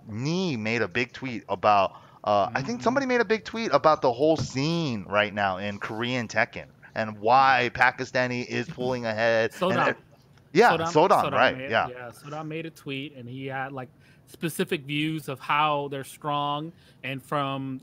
Nee made a big tweet about I think somebody made a big tweet about the whole scene right now in Korean Tekken and why Pakistani is pulling ahead. Sodan, right? Yeah. Sodan made a tweet, and he had like specific views of how they're strong, and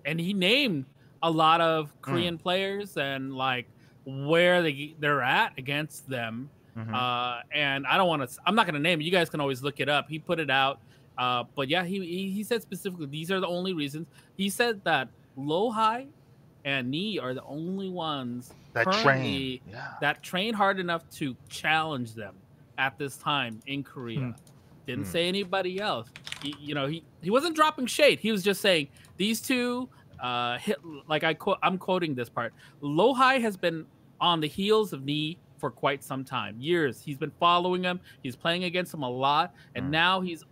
he named a lot of Korean players and like where they're at against them. And I'm not gonna name it. You guys can always look it up. He put it out. But yeah, he said specifically these are the only reasons. He said that LUYG and Nee are the only ones that train hard enough to challenge them at this time in Korea. Didn't say anybody else. He wasn't dropping shade. He was just saying these two hit, like I'm quoting this part. LUYG has been on the heels of Nee for quite some time, years. He's been following him. He's playing against him a lot, and now he's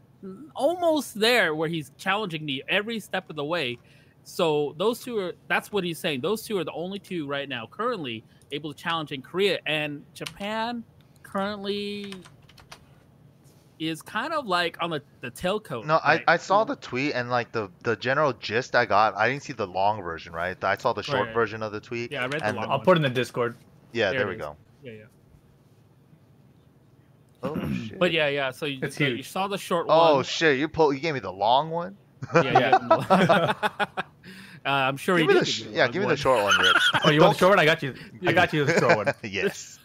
almost there where he's challenging Nee every step of the way. So that's what he's saying. Those two are the only two right now currently able to challenge in Korea, and Japan currently is kind of like on the tailcoat. No, right? I saw the tweet, and like the general gist I got, I didn't see the long version, right? I saw the short version of the tweet. Yeah, I read the long I'll put it in the Discord. Yeah, there we go. Yeah. Oh shit. But yeah. So you saw the short one. Oh shit! You gave me the long one. Yeah. I'm sure give he me did. Give me the short one, Rip. Oh, you want the short one? I got you. I got you the short one. Yes.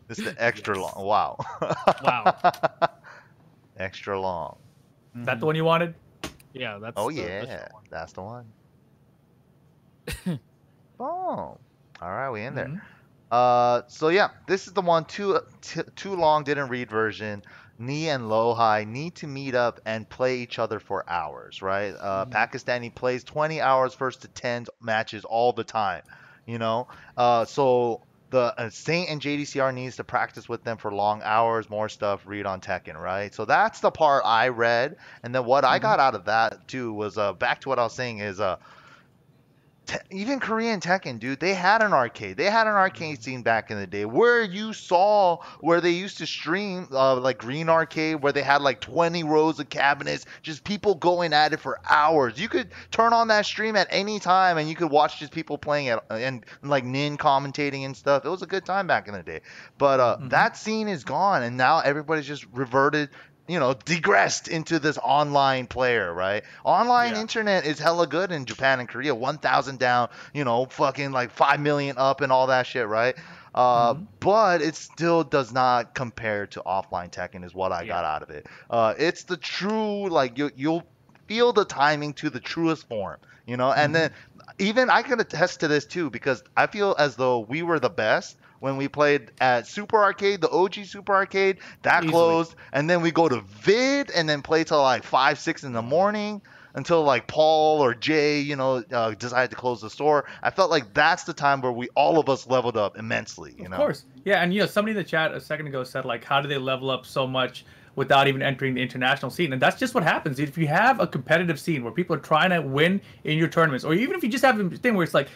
This is the extra long. Wow. Wow. Extra long. Is that the one you wanted? Yeah, that's. That's the one. Boom. All right, we in there. So yeah, this is the one too long didn't read version. Nee and LUYG need to meet up and play each other for hours, right? Pakistani plays 20 hours first to 10 matches all the time, So the Saint and JDCR needs to practice with them for long hours, more stuff, read on Tekken, right? So that's the part I read. And then what I got out of that too was back to what I was saying is even Korean Tekken, dude, they had an arcade. They had an arcade scene back in the day where you saw where they used to stream like Green Arcade, where they had like 20 rows of cabinets, just people going at it for hours. You could turn on that stream at any time and you could watch just people playing it and like Nin commentating and stuff. It was a good time back in the day. But that scene is gone, and now everybody's just reverted, digressed into this online player, right? Online internet is hella good in Japan and Korea. 1,000 down, fucking like 5 million up and all that shit, right? But it still does not compare to offline Tekken is what I got out of it. It's the true, like, you'll feel the timing to the truest form, and then even I can attest to this too, because I feel as though we were the best when we played at Super Arcade, the OG Super Arcade, that closed, and then we go to Vid and then play till like 5, 6 in the morning until like Paul or Jay, decided to close the store. I felt like that's the time where all of us leveled up immensely, Of course. Yeah, and somebody in the chat a second ago said, like, how do they level up so much without even entering the international scene? And that's just what happens. If you have a competitive scene where people are trying to win in your tournaments, or even if you just have a thing where it's like,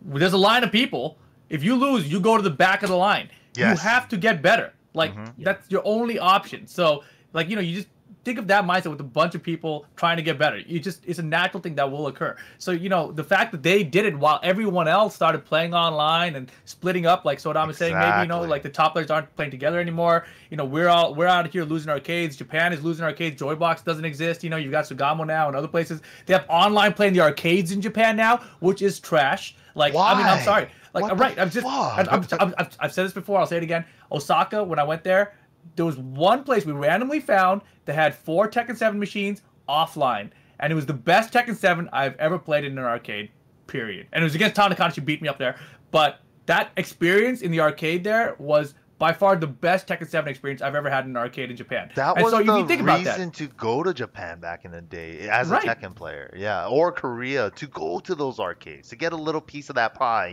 there's a line of people, if you lose, you go to the back of the line. Yes. You have to get better. Like, that's your only option. So, like, you just think of that mindset with a bunch of people trying to get better. It's a natural thing that will occur. So, the fact that they did it while everyone else started playing online and splitting up, like Sodam is saying, maybe, like the top players aren't playing together anymore. We're out here losing arcades. Japan is losing arcades. Joybox doesn't exist. You've got Sugamo now and other places. They have online playing the arcades in Japan now, which is trash. Like, why? I mean, I'm sorry. Like, right, I've said this before, I'll say it again. Osaka, when I went there was one place we randomly found that had 4 Tekken 7 machines offline. And it was the best Tekken 7 I've ever played in an arcade, period. And it was against Tanaka. She beat me up there. But that experience in the arcade there was by far the best Tekken 7 experience I've ever had in an arcade in Japan. That was the reason to go to Japan back in the day as a Tekken player. Yeah, or Korea, to go to those arcades, to get a little piece of that pie,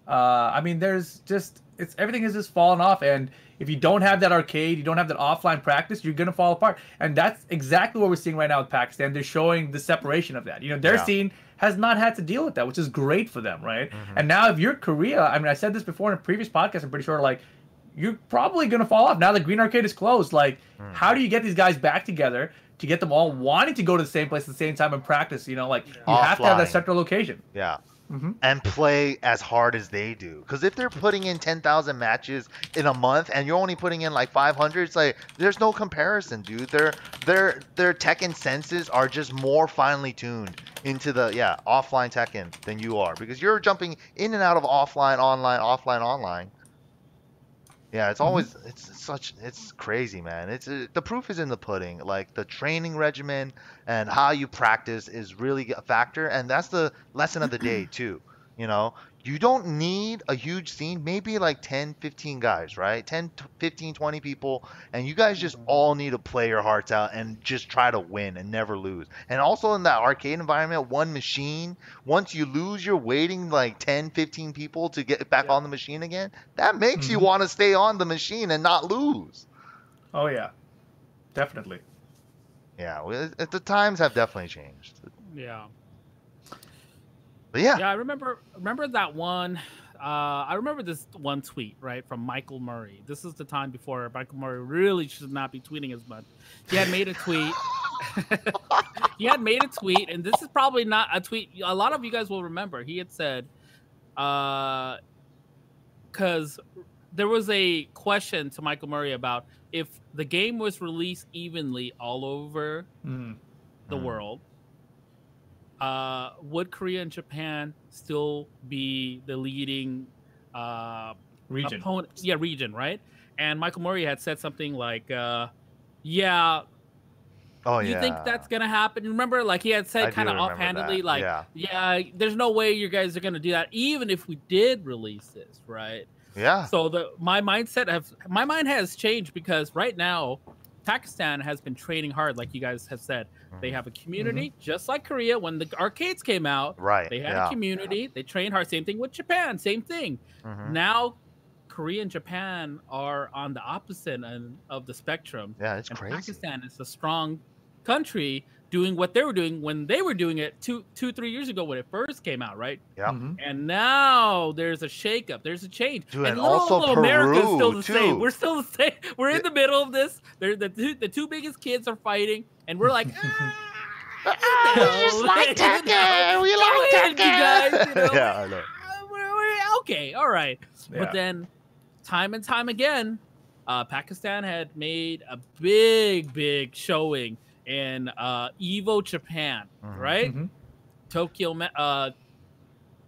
I mean, everything has just fallen off, and if you don't have that arcade, you don't have that offline practice, you're gonna fall apart. And that's exactly what we're seeing right now with Pakistan. They're showing the separation of that. Their scene has not had to deal with that, which is great for them, right? And now if you're Korea, I mean, I said this before in a previous podcast, I'm pretty sure, like, you're probably gonna fall off now that Green Arcade is closed. Like, how do you get these guys back together to get them all wanting to go to the same place at the same time and practice? You have to have that central location. Yeah. And play as hard as they do. Because if they're putting in 10,000 matches in a month and you're only putting in like 500, it's like there's no comparison, dude. Their Tekken senses are just more finely tuned into the offline Tekken than you are, because you're jumping in and out of offline, online, offline, online. Yeah, it's always it's crazy, man. The proof is in the pudding. Like, the training regimen and how you practice is really a factor, and that's the lesson of the day too. You don't need a huge scene, maybe like 10, 15 guys, right? 10, 15, 20 people, and you guys just all need to play your hearts out and just try to win and never lose. And also in that arcade environment, one machine, once you lose, you're waiting like 10, 15 people to get back on the machine again. That makes you want to stay on the machine and not lose. Oh, yeah. Definitely. Yeah, the times have definitely changed. Yeah. But yeah. Yeah, I remember that one. I remember this one tweet, right, from Michael Murray. This is the time before Michael Murray really should not be tweeting as much. He had made a tweet. And this is probably not a tweet a lot of you guys will remember. He had said, because there was a question to Michael Murray about if the game was released evenly all over the world, would Korea and Japan still be the leading region? Region, right? And Michael Murray had said something like, you think that's gonna happen? Remember, like, he had said kind of offhandedly, like, there's no way you guys are gonna do that, even if we did release this, right? Yeah. So my mind has changed, because right now, Pakistan has been training hard, like you guys have said. They have a community, just like Korea. When the arcades came out, Right. they had a community. They trained hard. Same thing with Japan. Same thing. Now, Korea and Japan are on the opposite end of the spectrum. Yeah, it's and crazy. Pakistan is a strong country doing what they were doing when they were doing it 3 years ago when it first came out, right? Yeah. And now there's a shakeup. There's a change. Dude, and little also Peru, America is still the too. same. We're still the same. We're in the middle of this. The two biggest kids are fighting, and we're like, we just like Tekken. We like Tekken. You guys, you know, Yeah, I know. we're okay, all right. Yeah. But then, time and time again, Pakistan had made a big showing in Evo Japan, right? Tokyo.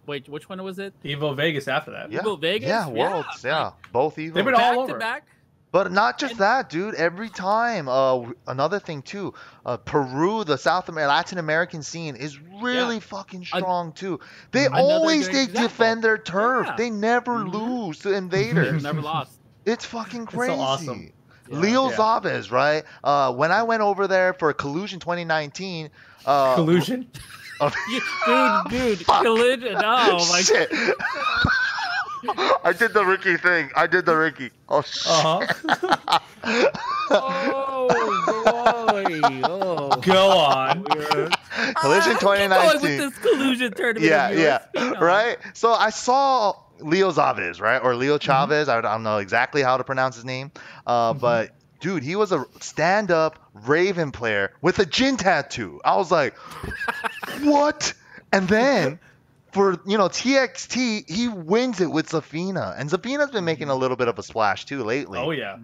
Wait, which one was it? Evo Vegas after that. Yeah. Evo Vegas. Yeah, Worlds. Yeah, both Evo. They've been Back all to over. back. But not just that, dude. Every time, another thing too. Peru, the Latin American scene is really fucking strong too. They always defend their turf. Yeah. They never lose to invaders. Never lost. It's fucking crazy. so awesome. Leo Chavez, right? When I went over there for Collusion 2019, Collusion? Dude, collision. Oh my shit. I did the Ricky thing. Oh shit. Oh boy. Oh. Go on. Collision 2019. Going with this collusion tournament. Yeah, right. So I saw Leo Chavez, right, or Leo Chavez. I don't know exactly how to pronounce his name, but dude, he was a stand-up Raven player with a Jin tattoo. I was like, what? And then for TXT, he wins it with Zafina, and Zafina's been making a little bit of a splash too lately. Oh yeah.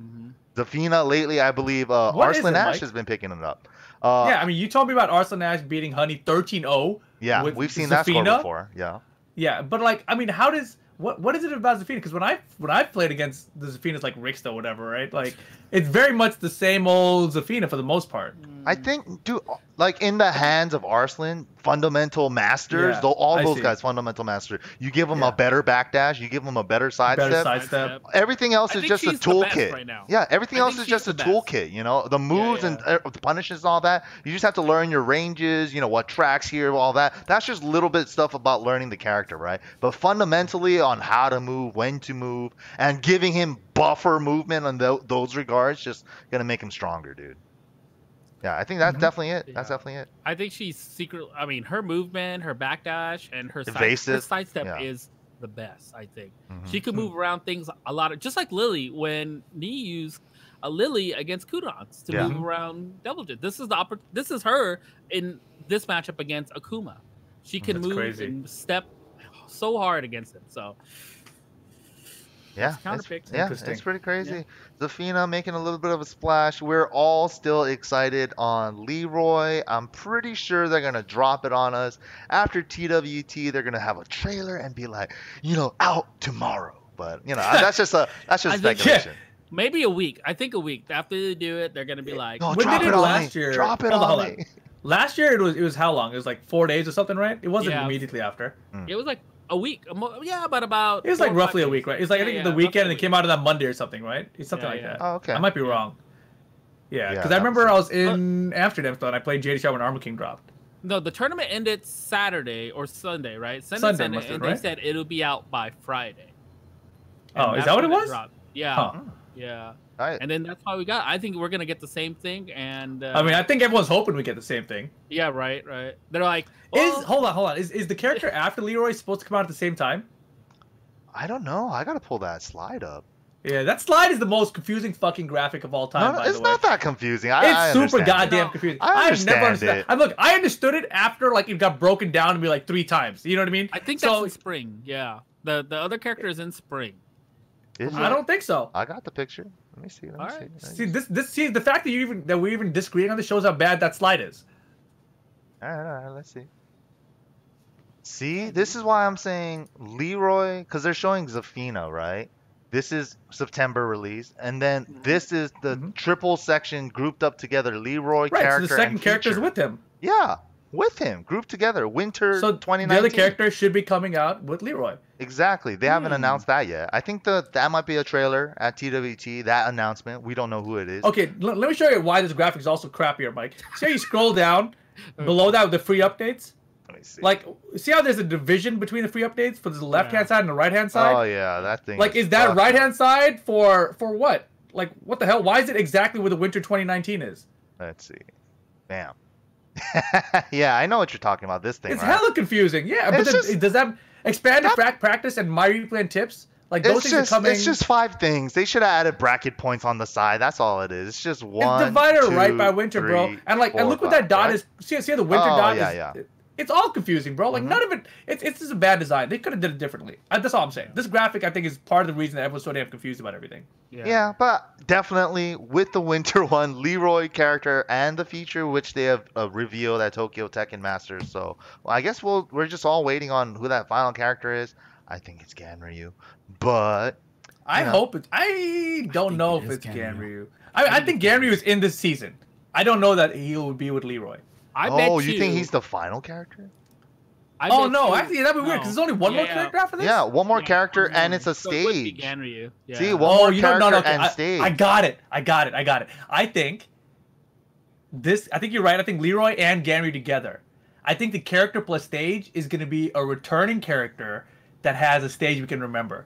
Zafina lately, I believe, Arslan Ash has been picking it up. Yeah, I mean, you told me about Arslan Ash beating Honey 13-0. Yeah, we've seen that score before. Yeah. Yeah, but like, I mean, how does what is it about Zafina? Because when I've played against the Zafinas like Rixta or whatever, right? Like, it's very much the same old Zafina for the most part. I think, dude, like in the hands of Arslan, fundamental masters, all those guys, fundamental masters. You give them a better backdash, you give them a better sidestep. Everything else is just a toolkit. Right now. Yeah, everything else is just a toolkit. You know, the moves and the punishes and all that. You just have to learn your ranges. You know what tracks here, all that. That's just little bit stuff about learning the character, right? But fundamentally, on how to move, when to move, and giving him buffer movement on those regards, just gonna make him stronger, dude. Yeah, I think that's definitely it. That's definitely it. I think she's secret. I mean, her movement, her backdash, and her sidestep is the best. I think she could move around things a lot, just like Lily when Ni used a Lily against Kudons to move around double jit. This is her in this matchup against Akuma. She can move and step so hard against him. So. Yeah, it's pretty crazy. Yeah. Zafina making a little bit of a splash. We're all still excited on Leroy. I'm pretty sure they're gonna drop it on us after TWT. They're gonna have a trailer and be like, out tomorrow. But that's just speculation. Maybe a week. I think a week after they do it, they're gonna be like, no, drop it last year. Drop it on me. Last year it was how long? It was like 4 days or something, right? It wasn't immediately after. It was like a week, but about. It was like roughly a week, right? It's like I think the weekend, and it came out on that Monday or something, right? It's something like that. Oh, okay. I might be wrong. Yeah, because I remember I was in Amsterdam still, and I played JD Shaw when Armor King dropped. No, the tournament ended Saturday or Sunday, right? Sunday, and they said it'll be out by Friday. Oh, is that what it was? Yeah, yeah. Right. And then that's why we got. I think we're gonna get the same thing, and I mean, I think everyone's hoping we get the same thing. Yeah, right. They're like, hold on. Is the character after Leroy supposed to come out at the same time? I don't know. I gotta pull that slide up. Yeah, that slide is the most confusing fucking graphic of all time. No, it's not that confusing. It's super goddamn confusing. I understand it. I understood it after like it got broken down to me like 3 times. You know what I mean? I think that's in spring. Yeah, the other character is in spring. I don't think so. I got the picture. Let me see. See the fact that we're even disagreeing on this shows how bad that slide is. All right, let's see. See, this is why I'm saying Leroy, because they're showing Zafina, right? This is September release, and then this is the triple section grouped up together. Leroy character, so the second character's with him. Yeah, with him, grouped together. Winter So 2019. the other character should be coming out with Leroy. Exactly. They haven't announced that yet. I think that might be a trailer at TWT. That announcement. We don't know who it is. Okay, let me show you why this graphic is also crappier, Mike. See how you scroll down below that with the free updates? Let me see. Like, see how there's a division between the free updates for the left-hand side and the right-hand side? Oh yeah, that thing. Like, is that right-hand side for what? Like, what the hell? Why is it exactly where the Winter 2019 is? Let's see. Bam. Yeah, I know what you're talking about. This thing. It's right? hella confusing. Yeah, but then, does that expanded practice and my replay and tips? Like, those things are coming. It's just 5 things. They should have added bracket points on the side. That's all it is. It's just one. It's divided 2, right by winter, 3, bro. And like, 4, and look what 5, that dot right? is. See the winter dot yeah. It's all confusing, bro. Like none of it. It's just a bad design. They could have did it differently. That's all I'm saying. This graphic, I think, is part of the reason that everyone's so damn confused about everything. Yeah, but definitely with the winter one, Leroy character and the feature which they have revealed at Tokyo Tekken Masters. So I guess we're just all waiting on who that final character is. I think it's Ganryu, but I hope it's. I don't know if it's Ganryu. I think Ganryu is in this season. I don't know that he will be with Leroy. Oh, you think he's the final character? Oh no, actually that'd be weird because there's only one more character after this. Yeah, one more character and it's a So it would be stage. Ganryu. Yeah. See, one more character and stage. I got it. I think you're right. I think Leroy and Ganryu together. I think the character plus stage is going to be a returning character that has a stage we can remember.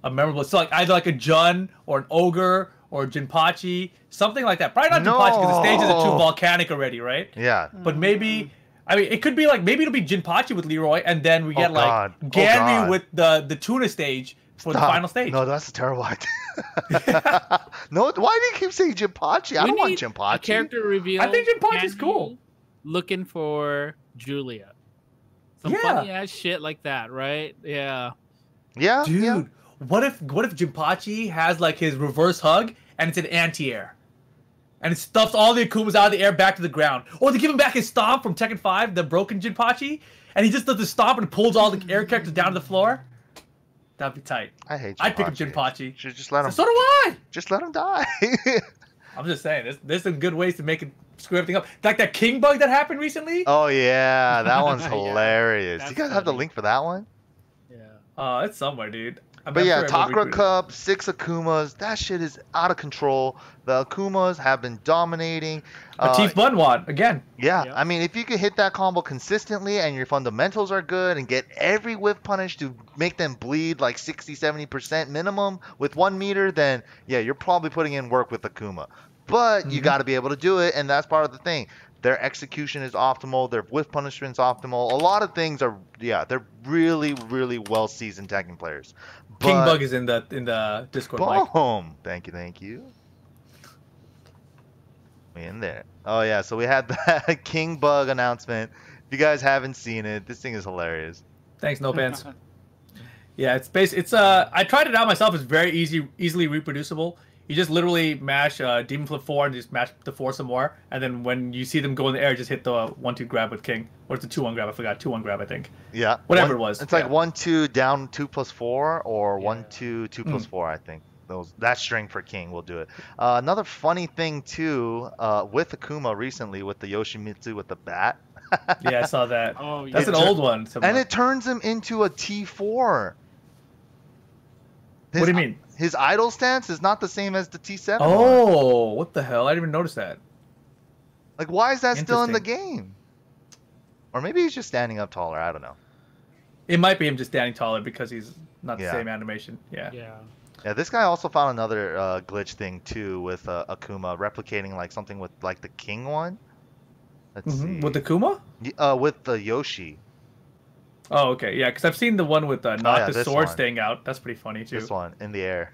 A memorable, so like either like a Jun or an Ogre or a Jinpachi, something like that. Probably not Jinpachi because the stages are too volcanic already, right? Yeah. But maybe, I mean, it could be like, maybe it'll be Jinpachi with Leroy and then we get like Ganryu with the tuna stage for the final stage. No, that's a terrible idea. No, why do you keep saying Jinpachi? I don't want Jinpachi. A character reveal. I think Jinpachi's cool. Looking for Julia. Some funny ass shit like that, right? Yeah. Yeah, dude. Yeah. What if Jinpachi has like his reverse hug and it's an anti-air, and it stuffs all the Akumas out of the air back to the ground, or they give him back his stomp from Tekken 5, the broken Jinpachi, and he just does the stomp and pulls all the air characters down to the floor. That'd be tight. I hate Jinpachi. I'd pick up Jinpachi. Should just let him. So do I. Just let him die. I'm just saying, there's some good ways to make it screw everything up. Like that king bug that happened recently. Oh yeah, that one's hilarious. You guys have the link for that one? Yeah. It's somewhere, dude. But yeah, Takra Cup, 6 Akumas. That shit is out of control. The Akumas have been dominating. Teeth Bunwan again. Yeah, I mean, if you can hit that combo consistently and your fundamentals are good and get every whiff punish to make them bleed like 60-70% minimum with 1 meter, then yeah, you're probably putting in work with Akuma. But you got to be able to do it, and that's part of the thing. Their execution is optimal. Their whiff punishment's optimal. A lot of things are, they're really, really well seasoned Tekken players. But, King Bug is in the Discord. Boom! Thank you. We in there. Oh yeah, so we had that King Bug announcement. If you guys haven't seen it, this thing is hilarious. Thanks, No Pants. Yeah, I tried it out myself. It's very easily reproducible. You just literally mash Demon Flip 4 and just mash the 4 some more, and then when you see them go in the air, just hit the 1-2 grab with King. Or it's a 2-1 grab, I forgot. 2-1 grab, I think. Yeah. Whatever it was. It's like 1-2 down 2+4 or 1-2 2+4, I think. That string for King will do it. Another funny thing too, with Akuma recently with the Yoshimitsu with the bat. Yeah, I saw that. Oh, yeah. That's an old one. And it turns him into a T4. What do you mean? His idle stance is not the same as the T7. Oh, what the hell? I didn't even notice that. Like, why is that still in the game? Or maybe he's just standing up taller. I don't know. It might be him just standing taller because he's not the same animation. Yeah. Yeah, this guy also found another glitch thing too with Akuma replicating like something with like the King one. Let's see. With Akuma? With the Yoshi. Oh, okay. Yeah, because I've seen the one with not the sword staying out. That's pretty funny too. This one in the air.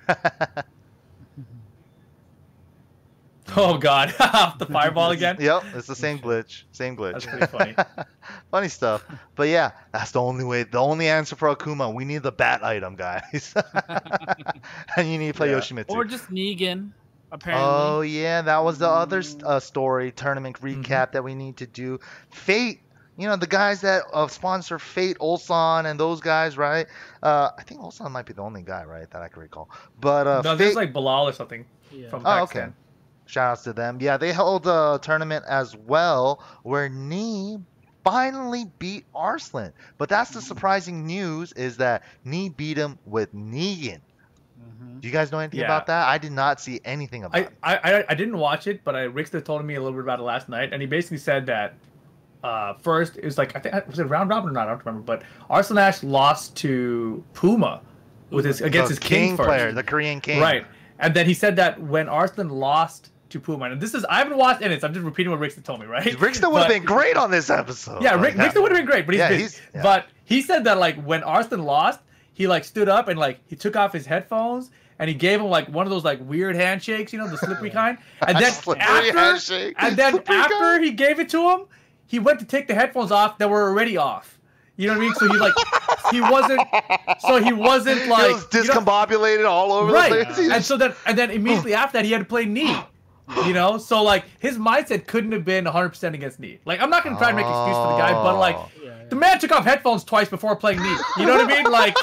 Oh God, the fireball again. Yep, it's the same glitch. Same glitch. That's pretty funny. Funny stuff. But yeah, that's the only way. The only answer for Akuma. We need the bat item, guys. And you need to play Yoshimitsu. Or just Negan, apparently. Oh yeah, that was the other story tournament recap that we need to do. Fate. You know, the guys that sponsor Fate, Ulsan, and those guys, right? I think Ulsan might be the only guy, right, that I can recall. But no, Fate... there's like Bilal or something from Pakistan. Okay. Shout outs to them. Yeah, they held a tournament as well where Nee finally beat Arslan. But that's the surprising news is that Nee beat him with Negan. Do you guys know anything about that? I did not see anything about it. I didn't watch it, but Rickster told me a little bit about it last night, and he basically said that first it was like I think was it round robin or not? I don't remember, but Arslan Ash lost to Puma with against his king first. Player, the Korean king. Right, and then he said that when Arslan lost to Puma, and this is I haven't watched any, so I'm just repeating what Rickster told me, right? Rickster would have been great on this episode. Yeah, Rickster would have been great, but but he said that like when Arslan lost, he like stood up and like he took off his headphones. And he gave him like one of those like weird handshakes, you know, the slippery kind. And then after he gave it to him, he went to take the headphones off that were already off. You know what I mean? So he like he wasn't like he was discombobulated all over the place. And then immediately after that he had to play knee. You know, so like his mindset couldn't have been 100% against knee. Like I'm not gonna try to make excuses for the guy, but like the man took off headphones twice before playing knee. You know what I mean? Like.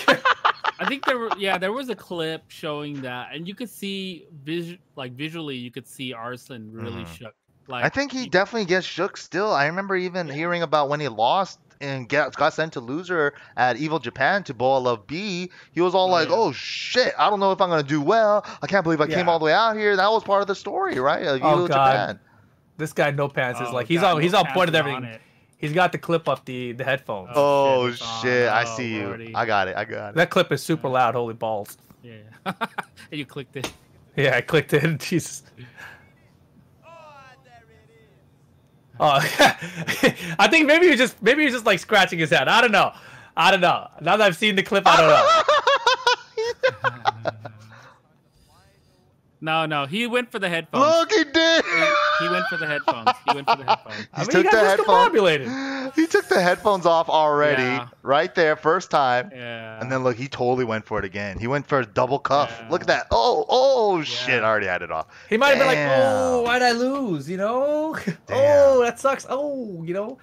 I think there was a clip showing that, and you could see visually, you could see Arslan really shook. Like I think he definitely gets shook still. I remember even hearing about when he lost and got sent to loser at Evil Japan to Boa Love B. He was all like, "Oh shit, I don't know if I'm gonna do well. I can't believe I came all the way out here." That was part of the story, right? Of Evil Japan. This guy no pants is like he's on point of everything. He's got the clip up the headphones. Oh shit! I see you. Lordy. I got it. That clip is super loud. Holy balls! Yeah. And you clicked it. Yeah, I clicked it. Jesus. Oh, I think maybe he was just like scratching his head. I don't know. Now that I've seen the clip, I don't know. No, he went for the headphones. Look, he did. He went for the headphones. He took the headphones off already, right there, first time. Yeah. And then look, he totally went for it again. He went for a double cuff. Yeah. Look at that. Oh shit! I already had it off. He might have been like, "Oh, why'd I lose?" You know? Oh, that sucks. Oh, you know.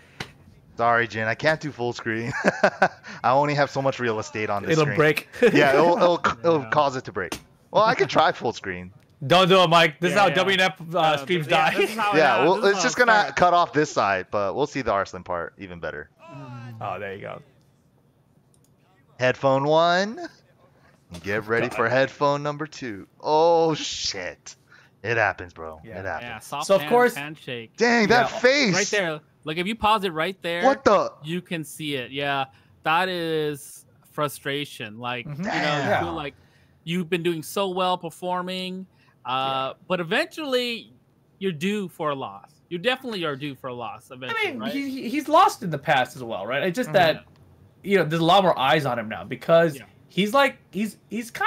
Sorry, Jin. I can't do full screen. I only have so much real estate on this screen. It'll break. Yeah, it'll cause it to break. Well, I could try full screen. Don't do it, Mike. This is how WNF streams die. It's just going to cut off this side, but we'll see the Arslan part even better. Oh, there you go. Headphone 1. Get ready for headphone number 2. Oh, shit. It happens, bro. It happens. Yeah, soft so, of course, handshake. Dang, that face. Right there. Like, if you pause it right there. What the? You can see it. Yeah. That is frustration. Like, you feel like you've been doing so well performing. But eventually, you're due for a loss. You definitely are due for a loss eventually. I mean, he's lost in the past as well, right? It's just that there's a lot more eyes on him now because he's kind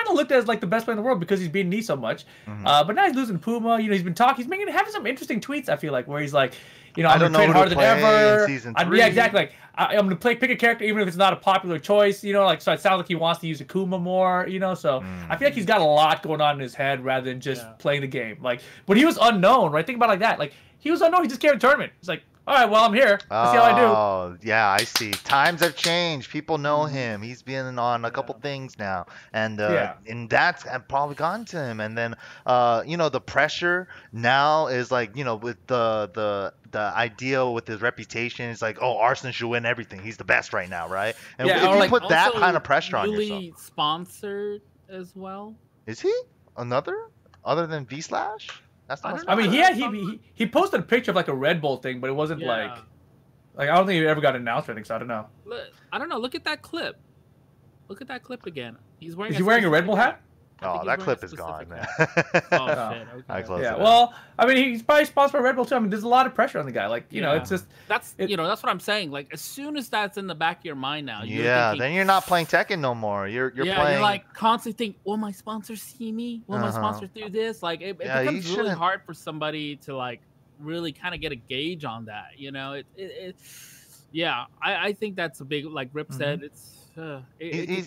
of looked at as like the best player in the world because he's beating knee so much. But now he's losing Puma. He's been talking. He's having some interesting tweets. I feel like where he's like, I'm going to train harder than ever. Yeah, exactly. Like I'm going to pick a character even if it's not a popular choice. So it sounds like he wants to use Akuma more. So I feel like he's got a lot going on in his head rather than just playing the game. Like, but he was unknown, right? Think about it like that. Like he was unknown. He just came to the tournament. He's like, all right, well, I'm here. Let's see how I do. Oh, yeah, I see. Times have changed. People know him. He's been on a couple things now. And that's probably gotten to him. And then, the pressure now is like, with the idea with his reputation, it's like, Arslan should win everything. He's the best right now, right? And if you put that kind of pressure on yourself. Sponsored as well. Is he? Another? Other than V/? That's not. I mean, he posted a picture of like a Red Bull thing, but it wasn't like I don't think it ever got announced or anything. So I don't know. I don't know. Look at that clip. Look at that clip again. Is he wearing a Red Bull hat? Oh, that clip is gone, man. Oh shit. Okay. Well, I mean, he's probably sponsored by Red Bull too. I mean, there's a lot of pressure on the guy. Like, it's just that's what I'm saying. Like, as soon as that's in the back of your mind now, then you're not playing Tekken no more. You're playing. You're like constantly think, will my sponsors see me? Will my sponsors do this? Like, it becomes really hard for somebody to like really kind of get a gauge on that. I think that's a big, like Rip said, it's.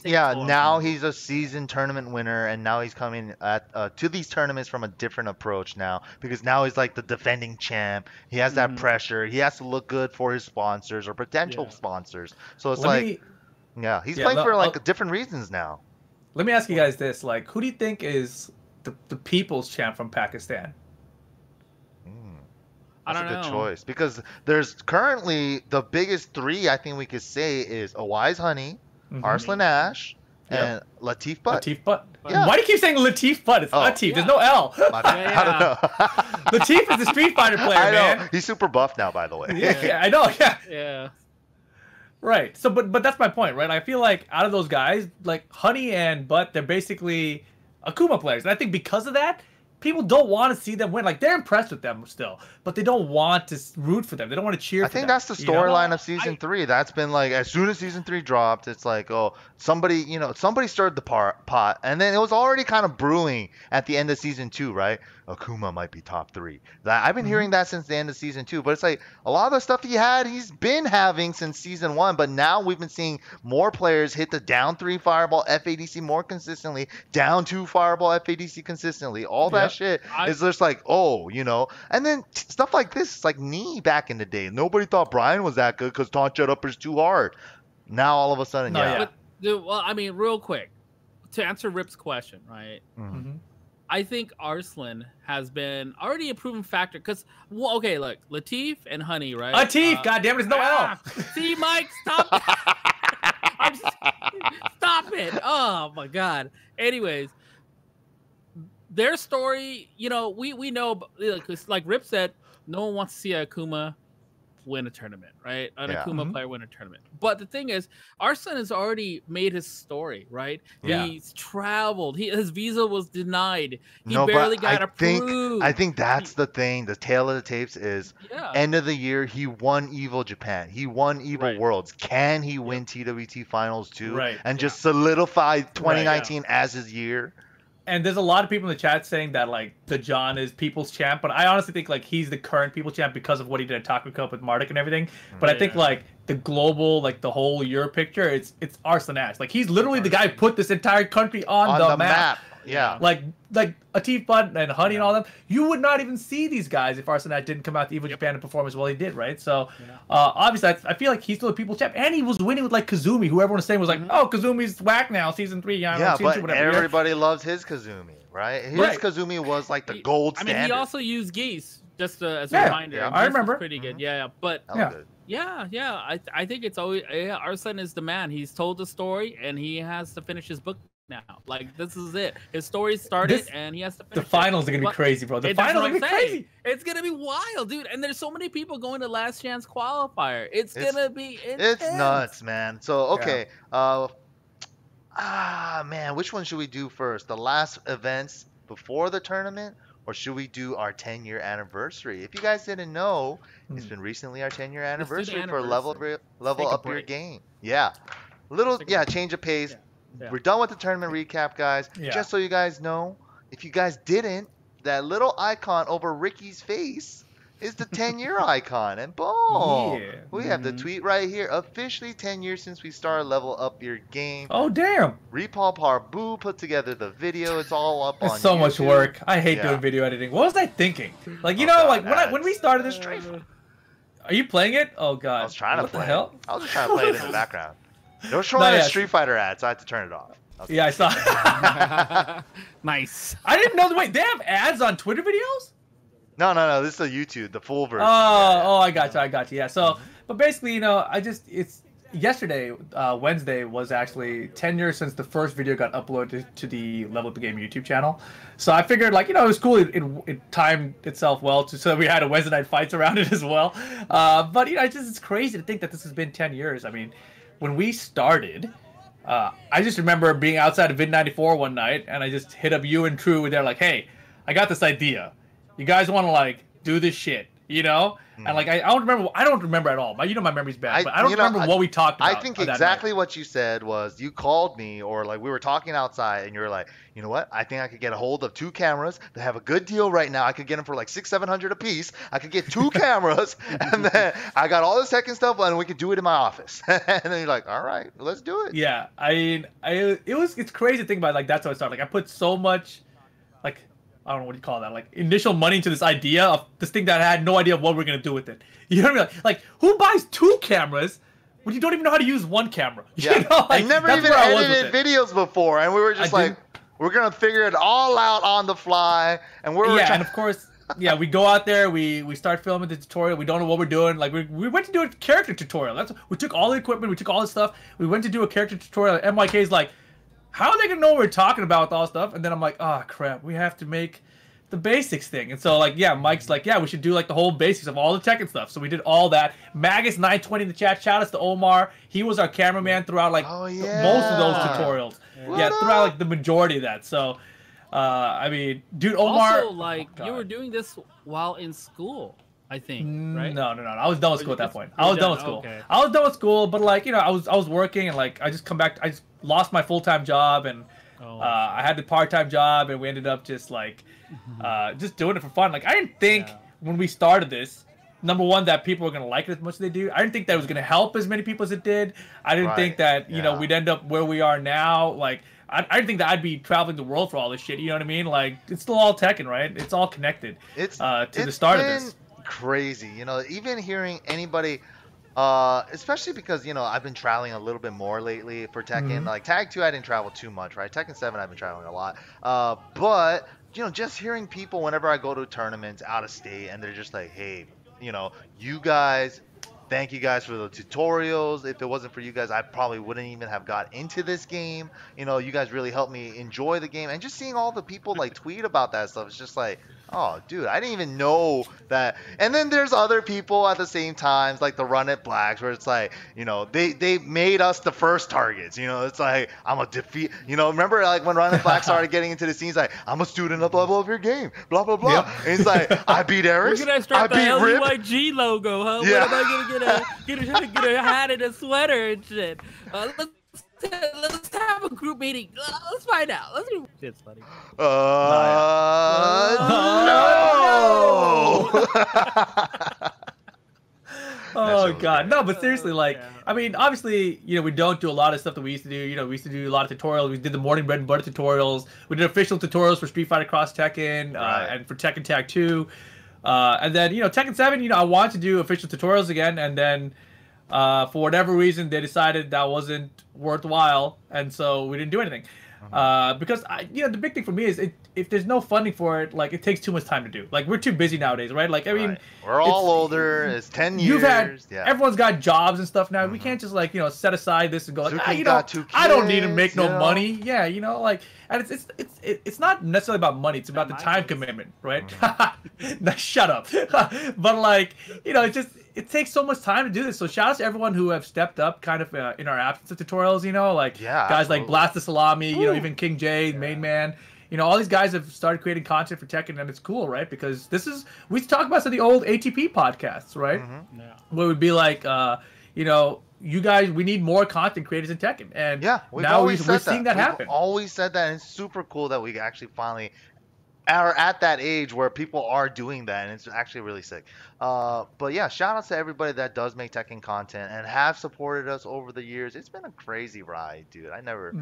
Now he's a seasoned tournament winner, and now he's coming to these tournaments from a different approach now, because now he's like the defending champ. He has that pressure. He has to look good for his sponsors or potential sponsors. So it's he's playing for like different reasons now. Let me ask you guys this: like, who do you think is the people's champ from Pakistan? I don't know. That's a good choice because there's currently the biggest three I think we could say is a Wise Honey, Arslan Ash, and Latif Butt. Latif Butt. Yeah. Why do you keep saying Latif Butt? It's Latif. Yeah. There's no L. My bad. I don't know. Latif is a Street Fighter player, I know. man. He's super buff now, by the way. Yeah, I know. Yeah. Yeah. Right. So, but that's my point, right? I feel like out of those guys, like Honey and Butt, they're basically Akuma players, and I think because of that, people don't want to see them win. Like they're impressed with them still, but they don't want to root for them. They don't want to cheer. I for think them, that's the storyline of season 3. That's been like as soon as season 3 dropped, it's like, oh, somebody stirred the pot, and then it was already kind of brewing at the end of season 2, right? Akuma might be top 3. I've been hearing that since the end of season 2, but it's like a lot of the stuff he's been having since season 1, but now we've been seeing more players hit the down 3 fireball FADC more consistently, down 2 fireball FADC consistently. All that shit is just like, oh, and then stuff like this. It's like knee back in the day. Nobody thought Brian was that good because taunt jet upper's too hard. Now all of a sudden, But, dude, well, I mean, real quick, to answer Rip's question, right? I think Arslan has been already a proven factor because, well, okay, look, Latif and Honey, right? Latif, goddamn it, there's no L. See, Mike, stop. Stop it. Oh, my God. Anyways, their story, we know, like Rip said, no one wants to see Akuma win a tournament, right? An Akuma player win a tournament. But the thing is, Arslan has already made his story, right? Yeah. He's traveled. His visa was denied. He barely got approved. I think that's the thing. The tale of the tapes is end of the year, he won Evo Japan. He won Evo Worlds. Can he win TWT Finals too? Right. And just solidify 2019 as his year? And there's a lot of people in the chat saying that like the John is people's champ, but I honestly think like he's the current people's champ because of what he did at Takra Cup with Marduk and everything. But I think like the global, like the whole year picture, it's Arslan Ash. Like he's literally the guy who put this entire country on the map. Yeah. Like Latif Butt and Honey and all them, you would not even see these guys if Arslan Ash didn't come out to Evo Japan and perform as well he did, right? So obviously I feel like he's still a people's champ, and he was winning with like Kazumi, who everyone was saying was like, oh, Kazumi's whack now, season 3, yeah, season but 2, whatever. everybody loves his Kazumi, right? His Kazumi was like the gold standard. I mean, he also used Geese just as a reminder. Yeah, I remember. Pretty good, but I think it's always Arslan is the man. He's told the story, and he has to finish his book now. Like this is it. His story started, and he has to finish. The finals are gonna be crazy, bro. The finals are gonna be crazy. It's gonna be wild, dude. And there's so many people going to Last Chance qualifier. It's gonna be intense. It's nuts, man. So okay, man, which one should we do first? The last events before the tournament, or should we do our 10-year anniversary? If you guys didn't know, it's been recently our 10-year anniversary for level up your game. Yeah, change of pace. Yeah. We're done with the tournament recap, guys. Just so you guys know, if you guys didn't, that little icon over Ricky's face is the 10-year icon. And boom, we have the tweet right here. Officially 10 years since we started Level Up Your Game. Oh, damn. Repaul Parbu put together the video. It's all up on so YouTube. Much work. I hate doing video editing. What was I thinking? Like, when we started this stream, are you playing it? Oh, God. I was trying to play the hell? I was just trying to play it in the background. They were showing a Street Fighter ad, so I had to turn it off. Yeah, I saw. Nice. I didn't know. Wait, they have ads on Twitter videos? No. This is a YouTube, the full version. I got you. Yeah. So, but basically, it's yesterday, Wednesday was actually 10 years since the first video got uploaded to the Level Up the Game YouTube channel. So I figured, like, it was cool. It timed itself well, so we had a Wednesday night fights around it as well. But it's crazy to think that this has been 10 years. I mean, when we started, I just remember being outside of Vid 94 one night, and I just hit up you and True, and they're like, "Hey, I got this idea. You guys want to like do this shit, And like I don't remember at all. My memory's bad, but I don't remember what we talked about. I think exactly what you said was you called me, or like we were talking outside, and you were like, you know what? I think I could get a hold of 2 cameras. They have a good deal right now. I could get them for like $600-700 a piece. I could get 2 cameras, and then I got all this Tekken stuff, and we could do it in my office. And then you're like, all right, let's do it. Yeah, it's crazy to think about. Like that's how it started. Like I put so much, like. I don't know what you call that, like initial money into this idea of this thing that I had no idea of what we're gonna do with it. You know what I mean? Like who buys 2 cameras when you don't even know how to use 1 camera? Yeah. I never even edited videos before, and we were just we're gonna figure it all out on the fly, and we're and of course Yeah, we go out there, we start filming the tutorial. We don't know what we're doing. Like we went to do a character tutorial. We took all the equipment, we took all the stuff. We went to do a character tutorial. MYK's like, how are they gonna know what we're talking about with all stuff? And then I'm like, oh crap, we have to make the basics thing. And so like, yeah, Mike's like, yeah, we should do like the whole basics of all the Tekken stuff. So we did all that. Magus920 in the chat, shout outs to Omar. He was our cameraman throughout like most of those tutorials. Yeah, throughout like the majority of that. So I mean, dude, Omar. Also, like, you were doing this while in school, I think, right? No. I was done with school at that point. I was done with school. Okay. I was done with school, but like, you know, I was working and like I just lost my full-time job and I had the part-time job and we ended up just like just doing it for fun. Like I didn't think when we started this, number one, that people were gonna like it as much as they do. I didn't think that it was gonna help as many people as it did. I didn't think that you know we'd end up where we are now. Like I didn't think that I'd be traveling the world for all this shit. You know what I mean? Like it's still all Tekken, right? It's all connected. It's to the start of this. Crazy, you know. Even hearing anybody, especially because you know I've been traveling a little bit more lately for Tekken. Like Tag 2, I didn't travel too much, right? Tekken 7, I've been traveling a lot. But you know, just hearing people whenever I go to tournaments out of state, and they're just like, hey, you know, you guys. Thank you guys for the tutorials. If it wasn't for you guys, I probably wouldn't even have got into this game. You know, you guys really helped me enjoy the game. And just seeing all the people like tweet about that stuff, it's just like, oh, dude, I didn't even know that. And then there's other people at the same times, like the Run It Blacks, where it's like, you know, they made us the first targets. You know, it's like, I'm a defeat. You know, remember like when Run It Black started getting into the scenes, like, I'm a student of level of your game, blah, blah, blah. Yep. And it's like, I beat Eric. We're going to start the LUYG logo, huh? Yeah. What am I going to get a hat and a sweater and shit? Let's have a group meeting. Let's find out. Let's do. It's funny. No. Oh god, no! But seriously, like, I mean, obviously, you know, we don't do a lot of stuff that we used to do. You know, we used to do a lot of tutorials. We did the morning bread and butter tutorials. We did official tutorials for Street Fighter Cross Tekken and for Tekken Tag 2. And then, you know, Tekken 7, you know, I wanted to do official tutorials again, and then for whatever reason, they decided that wasn't worthwhile, and so we didn't do anything. Because you know, the big thing for me is if there's no funding for it, like it takes too much time to do. Like we're too busy nowadays, right? Like I mean, we're all older. It's 10 years. Everyone's got jobs and stuff now. We can't just like, you know, set aside this and go like, you know, I don't need to make no money. Yeah, you know, like, and it's not necessarily about money. It's about the time commitment, right? Now, shut up. But like, you know, it takes so much time to do this. So shout out to everyone who have stepped up kind of in our absence of tutorials, you know, like guys like Blast the Salami, you know, even King J, Main Man. You know, all these guys have started creating content for Tekken, and it's cool, right? Because we talk about some of the old ATP podcasts, right? Where it would be like, you know, you guys, we need more content creators in Tekken. And now we're seeing that happen. We've always said that, and it's super cool that we actually finally are at that age where people are doing that, and it's actually really sick. But yeah, shout out to everybody that does make Tekken content and have supported us over the years. It's been a crazy ride, dude. I never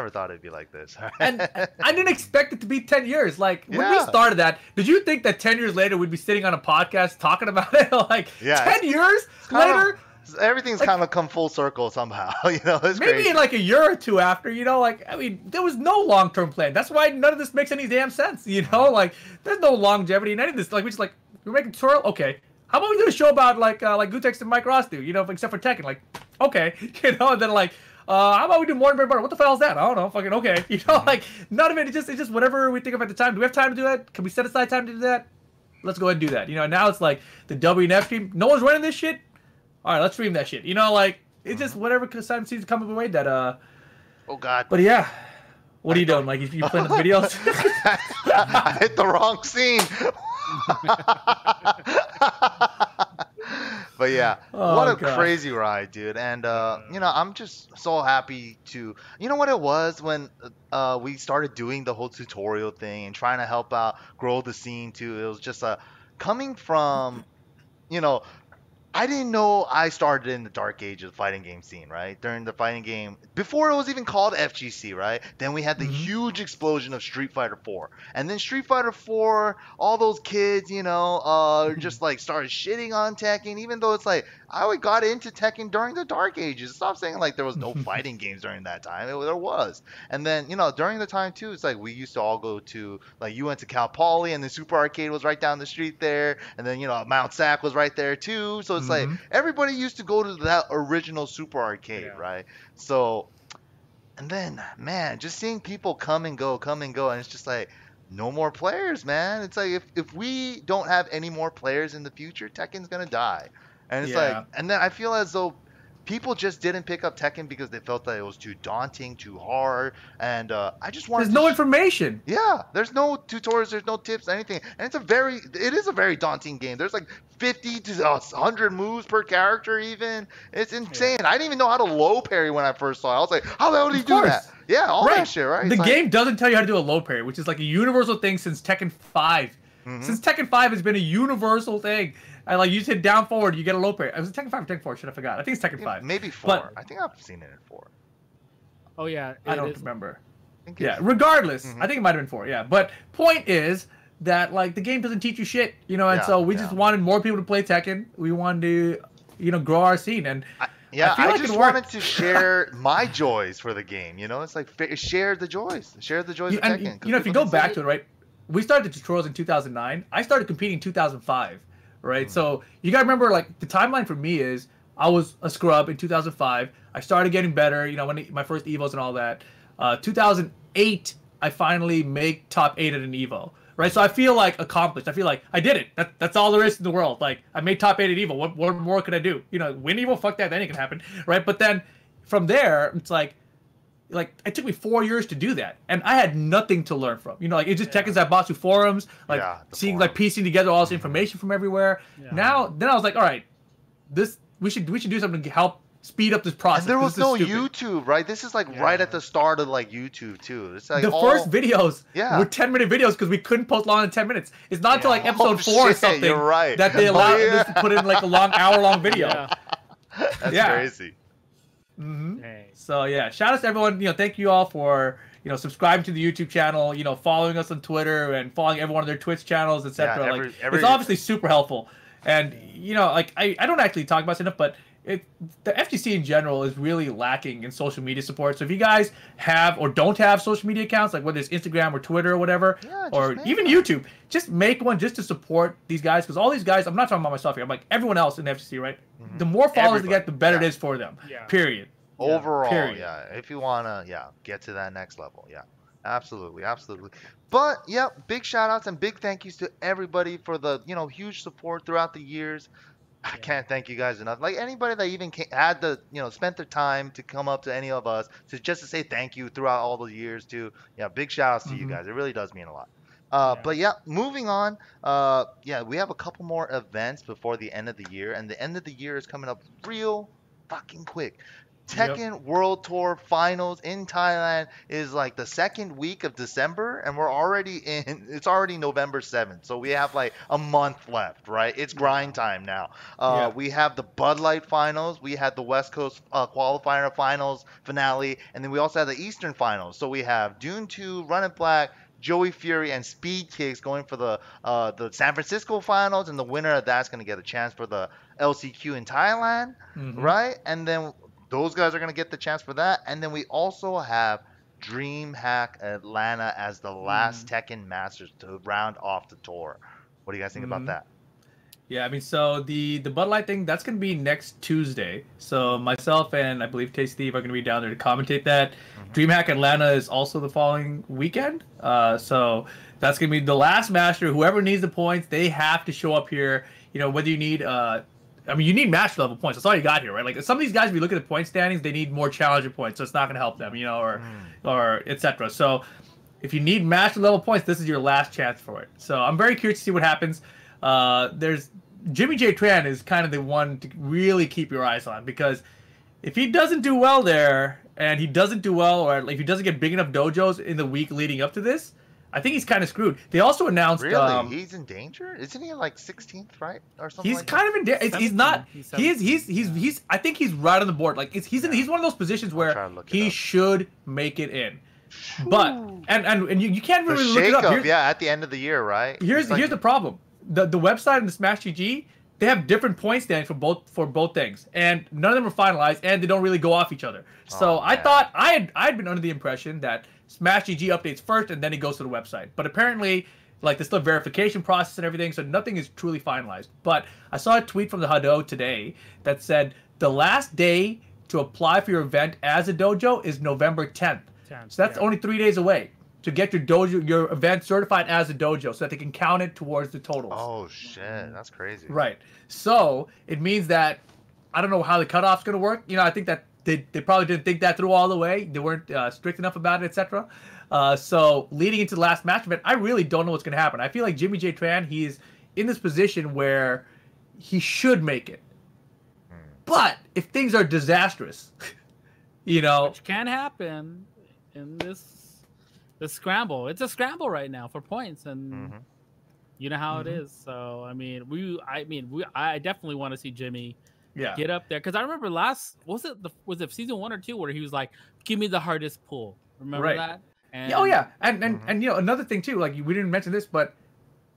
thought it'd be like this. And I didn't expect it to be 10 years. Like when we started that, did you think that 10 years later we'd be sitting on a podcast talking about it? Like 10 years later? Everything's kind of come full circle somehow, you know. It's maybe crazy. In like a year or two after, you know, like I mean, there was no long-term plan. That's why none of this makes any damn sense, you know. Like there's no longevity in any of this. Like we're making a tutorial. Okay, how about we do a show about like Gutex and Mike Ross do, you know, except for Tekken. Like, okay, you know, and then like how about we do more and better? What the hell is that? I don't know. Fucking okay, you know, like none of it. It's just whatever we think of at the time. Do we have time to do that? Can we set aside time to do that? Let's go ahead and do that. You know, and now it's like the WNF stream. No one's running this shit. All right, let's stream that shit. You know, like it's just whatever time seems to come up away that. Oh God. But yeah, what are you doing, Mike? You playing the videos? I hit the wrong scene. But yeah, what a crazy ride, dude. And you know, I'm just so happy to. You know what it was when we started doing the whole tutorial thing and trying to help out grow the scene too. It was just coming from, you know. I didn't know I started in the dark age of the fighting game scene, right? During the fighting game, before it was even called FGC, right? Then we had the huge explosion of Street Fighter 4. And then Street Fighter 4, all those kids, you know, just like started shitting on Tekken, even though it's like, I got into Tekken during the Dark Ages. Stop saying like there was no fighting games during that time. There was. And then, you know, during the time too, it's like we used to all go to, like, you went to Cal Poly and the Super Arcade was right down the street there. And then, you know, Mount Sac was right there too. So it's like everybody used to go to that original Super Arcade, right? So, and then, man, just seeing people come and go, and it's just like, no more players, man. It's like if we don't have any more players in the future, Tekken's gonna die. And it's like, and then I feel as though people just didn't pick up Tekken because they felt that it was too daunting, too hard, and I just wanted. There's no information. Yeah, there's no tutorials, there's no tips, anything, and it is a very daunting game. There's like 50 to 100 moves per character, even. It's insane. I didn't even know how to low parry when I first saw it. I was like, how the hell did he do that? Yeah, all that shit, right? The game doesn't tell you how to do a low parry, which is like a universal thing since Tekken 5. Since Tekken 5 has been a universal thing. I like, you just hit down forward, you get a low parry. Was it Tekken 5 or Tekken 4? Should I forgot? I think it's Tekken 5. Maybe 4. But, I think I've seen it in 4. Oh yeah, I don't remember. Regardless, I think it might have been 4. Yeah, but point is that like the game doesn't teach you shit, you know, and so we just wanted more people to play Tekken. We wanted to, you know, grow our scene, and I just wanted to share my joys for the game. You know, it's like share the joys of Tekken. You know, if you go back to it, right? We started the tutorials in 2009. I started competing in 2005, right? So you gotta remember, like, the timeline for me is I was a scrub in 2005. I started getting better, you know, when my first evos and all that. 2008, I finally make top 8 at an evo, right? So I feel like accomplished. I feel like I did it. That's all there is in the world. Like, I made top 8 at evo. What more could I do? You know, win evo, fuck that, then it can happen, right? But then from there, it's like it took me 4 years to do that, and I had nothing to learn from. You know, like, it's just Tekken's Zaibatsu forums, like seeing forums. Like piecing together all this information from everywhere. Then I was like, all right, we should do something to help speed up this process. And there was no YouTube, right? This is like right at the start of like YouTube too. It's like the first videos were 10-minute videos because we couldn't post long in 10 minutes. It's not until like episode 4 or something that they allowed us to put in like a long hour-long video. That's crazy. So yeah, shout out to everyone. You know, thank you all for, you know, subscribing to the YouTube channel. You know, following us on Twitter and following every one of their Twitch channels, etc. Like, it's obviously super helpful. And you know, like I don't actually talk about this enough, but the FGC in general is really lacking in social media support. So if you guys have or don't have social media accounts, like whether it's Instagram or Twitter or whatever, or even YouTube, just make one just to support these guys. Because all these guys, I'm not talking about myself here, I'm like everyone else in the FGC, right? The more followers they get, the better it is for them. Period. Overall, if you want to, get to that next level, absolutely. But big shout outs and big thank yous to everybody for the, you know, huge support throughout the years. I can't thank you guys enough. Like, anybody that even had the, you know, spent their time to come up to any of us to say thank you throughout all the years too. Big shout outs to you guys. It really does mean a lot. But moving on. We have a couple more events before the end of the year, and the end of the year is coming up real fucking quick. Tekken World Tour Finals in Thailand is like the second week of December, and it's already November 7th, so we have like a month left, right? It's grind time now. We have the Bud Light Finals, we had the West Coast qualifier finals finale, and then we also have the Eastern Finals. So we have Dune 2, Run It Black, Joey Fury, and Speed Kicks going for the San Francisco Finals, and the winner of that's going to get a chance for the LCQ in Thailand, right? And then those guys are going to get the chance for that. And then we also have DreamHack Atlanta as the last Tekken Masters to round off the tour. What do you guys think about that? Yeah, I mean, so the Bud Light thing, that's going to be next Tuesday. So myself and I believe Tay Steve are going to be down there to commentate that. DreamHack Atlanta is also the following weekend. So that's going to be the last master. Whoever needs the points, they have to show up here. You know, whether you need... I mean, you need master level points. That's all you got here, right? Like, some of these guys, if you look at the point standings, they need more challenger points, so it's not going to help them, you know, or etc. So, if you need master level points, this is your last chance for it. So, I'm very curious to see what happens. There's Jimmy J. Tran is kind of the one to really keep your eyes on, because if he doesn't do well there, and he doesn't do well, or if he doesn't get big enough dojos in the week leading up to this, I think he's kind of screwed. They also announced... Really? He's in danger? Isn't he like 16th, right? Or something he's kind of in danger. He's not... He's I think he's right on the board. Like, he's one of those positions where he should make it in. But... And you can't really look it up. At the end of the year, right? Here's the problem. The website in the Smash GG, they have different point standings for both things, and none of them are finalized, and they don't really go off each other. So I thought I'd been under the impression that Smash GG updates first, and then it goes to the website. But apparently, like, there's still a verification process and everything, so nothing is truly finalized. But I saw a tweet from the Hado today that said the last day to apply for your event as a dojo is November 10th. So that's only 3 days away to get your event certified as a dojo, so that they can count it towards the totals. Oh shit, that's crazy. Right. So it means that I don't know how the cutoff's gonna work. You know, I think that they probably didn't think that through all the way. They weren't strict enough about it, etc. So leading into the last match event, I really don't know what's gonna happen. I feel like Jimmy J Tran, he's in this position where he should make it. But if things are disastrous, you know, which can happen in this scramble. It's a scramble right now for points, and you know how it is. So I definitely want to see Jimmy get up there, because I remember was it season 1 or 2 where he was like, "Give me the hardest pull." Remember that? And, and you know, another thing too, like, we didn't mention this, but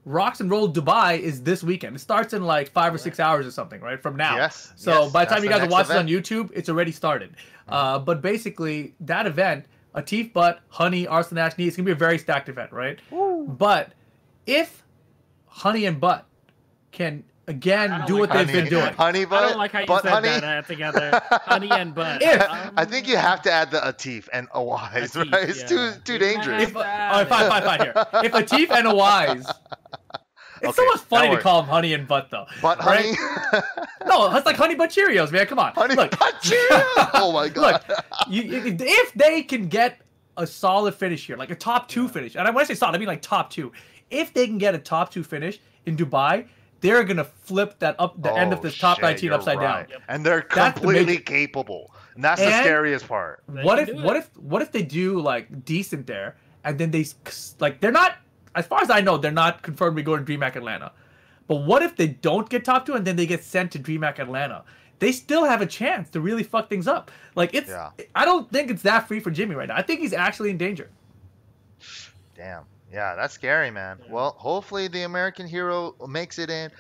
Rocks and Roll Dubai is this weekend. It starts in like 5 or 6 hours or something, right, from now. So by the time you guys are watching on YouTube, it's already started. But basically, that event, Atif Butt, Honey, Arslan Ash Knee, it's going to be a very stacked event, right? Woo. But if Honey and Butt can, again, do what they've been doing. Honey Butt? I don't like how you said that together. Honey and Butt. I think you have to add the Atif and a Wise, right? It's too dangerous. Fine here. If Atif and a Wise... It's so much funny to call them Honey and Butt, though. Butt right? Honey? No, it's like Honey Butt Cheerios, man. Come on. Honey Butt Cheerios! Oh, my God. Look, if they can get a solid finish here, like a top 2 finish, and when I say solid, I mean like top 2. If they can get a top 2 finish in Dubai, they're going to flip the end of this top 19 upside down. And they're completely capable. And that's the scariest part. What if they do, like, decent there, and then they're not... As far as I know, they're not confirmed to go to DreamHack Atlanta. But what if they don't get top 2 and then they get sent to DreamHack Atlanta? They still have a chance to really fuck things up. Like, I don't think it's that free for Jimmy right now. I think he's actually in danger. Damn. Yeah, that's scary, man. Well, hopefully the American hero makes it in.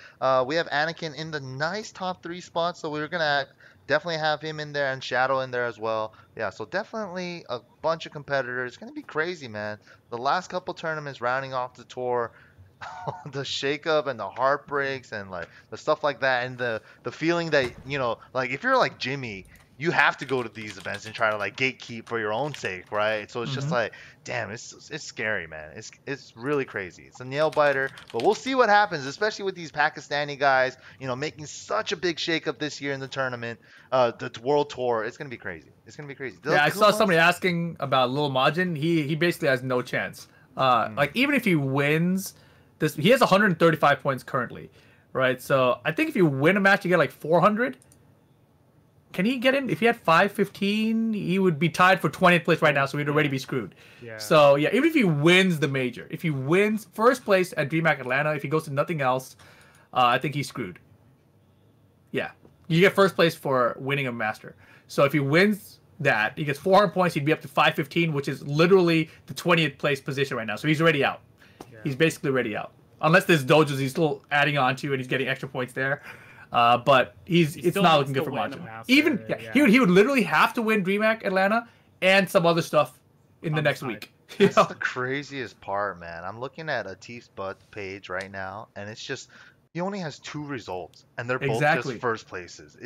We have Anakin in the nice top 3 spots, so we're going to definitely have him in there and Shadow in there as well. Yeah, so definitely a bunch of competitors. It's going to be crazy, man. The last couple tournaments rounding off the tour, the shakeup and the heartbreaks and like the stuff like that, and the feeling that, you know, like if you're like Jimmy, you have to go to these events and try to like gatekeep for your own sake, right? So it's just like, damn, it's scary, man. It's really crazy. It's a nail biter, but we'll see what happens, especially with these Pakistani guys, you know, making such a big shakeup this year in the tournament, the world tour. It's gonna be crazy. It's gonna be crazy. I saw somebody asking about Lil Majin. He basically has no chance. Like, even if he wins this, he has 135 points currently, right? So I think if you win a match, you get like 400. Can he get in? If he had 515, he would be tied for 20th place right now, so he'd already be screwed. Yeah. So, yeah, even if he wins the major, if he wins first place at DreamHack Atlanta, if he goes to nothing else, I think he's screwed. Yeah. You get first place for winning a master. So if he wins that, he gets 400 points, he'd be up to 515, which is literally the 20th place position right now. So he's already out. Yeah. He's basically already out. Unless there's dojos he's still adding on to and he's getting extra points there. But it's not looking good for Majin. Even he would literally have to win DreamHack Atlanta and some other stuff in the next week. That's the craziest part, man. I'm looking at Atif's Butt page right now, and it's just he only has 2 results, and they're both just first places.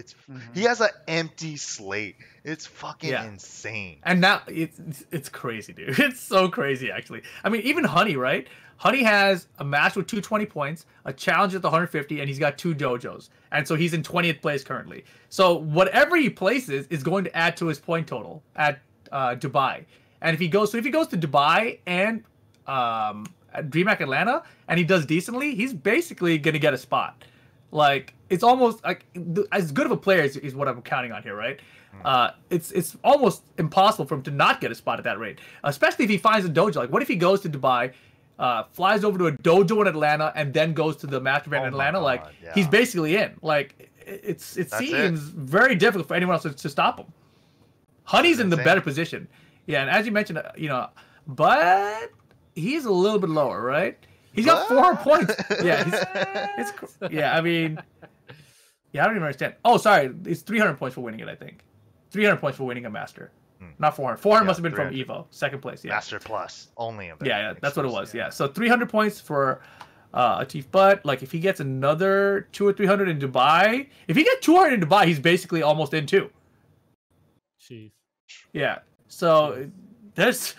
He has an empty slate. It's fucking insane. And now it's crazy, dude. It's so crazy, actually. I mean, even Honey, right? Honey has a match with 220 points, a challenge at the 150, and he's got 2 dojos. And so he's in 20th place currently. So whatever he places is going to add to his point total at Dubai. And if he goes to Dubai and DreamHack Atlanta and he does decently, he's basically going to get a spot. Like, it's almost like as good of a player is what I'm counting on here, right? It's almost impossible for him to not get a spot at that rate, especially if he finds a dojo. Like, what if he goes to Dubai, flies over to a dojo in Atlanta, and then goes to the master event in Atlanta? Like, he's basically in. Like, it seems very difficult for anyone else to stop him. Honey's in the better position. Yeah, and as you mentioned, you know, but he's a little bit lower, right? He's got 400 points. Yeah, I mean, Yeah, I don't even understand. Oh, sorry. It's 300 points for winning it, I think. 300 points for winning a Master. Not 400. 400 must have been from Evo. Second place, yeah. Master Plus. Only event. Yeah, that's what it was, yeah. So 300 points for Atif. But, like, if he gets another 200 or 300 in Dubai... If he gets 200 in Dubai, he's basically almost in, too. Jeez. Yeah. So, this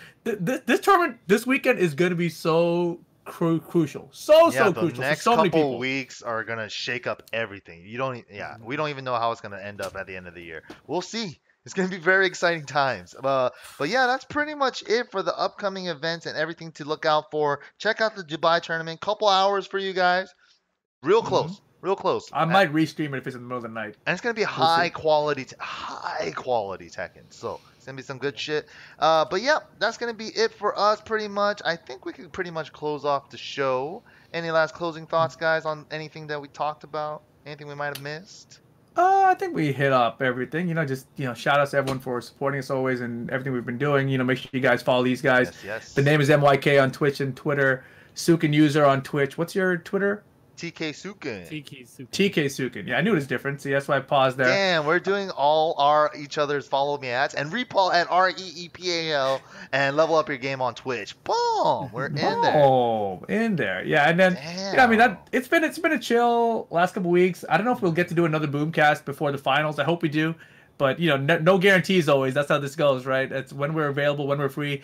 tournament this weekend is going to be so... crucial, so crucial. The next so many couple people. weeks are gonna shake up everything. We don't even know how it's gonna end up at the end of the year. We'll see. It's gonna be very exciting times. But yeah, that's pretty much it for the upcoming events and everything to look out for. Check out the Dubai tournament. Couple hours for you guys. Real close. Real close. I might restream it if it's in the middle of the night. And it's gonna be high quality Tekken. So it's gonna be some good shit. But yeah, that's gonna be it for us pretty much. I think we can pretty much close off the show. Any last closing thoughts, guys, on anything that we talked about? Anything we might have missed? I think we hit up everything. Just shout out to everyone for supporting us always and everything we've been doing. Make sure you guys follow these guys. Yes. The name is MYK on Twitch and Twitter. Suiken user on Twitch. What's your Twitter? TK Suiken. TK Suiken. Yeah, I knew it was different. See, that's why I paused there. Damn, we're doing all each other's follow me ads and Reepal at REEPAL and level up your game on Twitch. Boom, we're in there. Oh, in there. Yeah, and then it's been a chill last couple weeks. I don't know if we'll get to do another Boomcast before the finals. I hope we do, but no guarantees always. That's how this goes, right? It's when we're available, when we're free.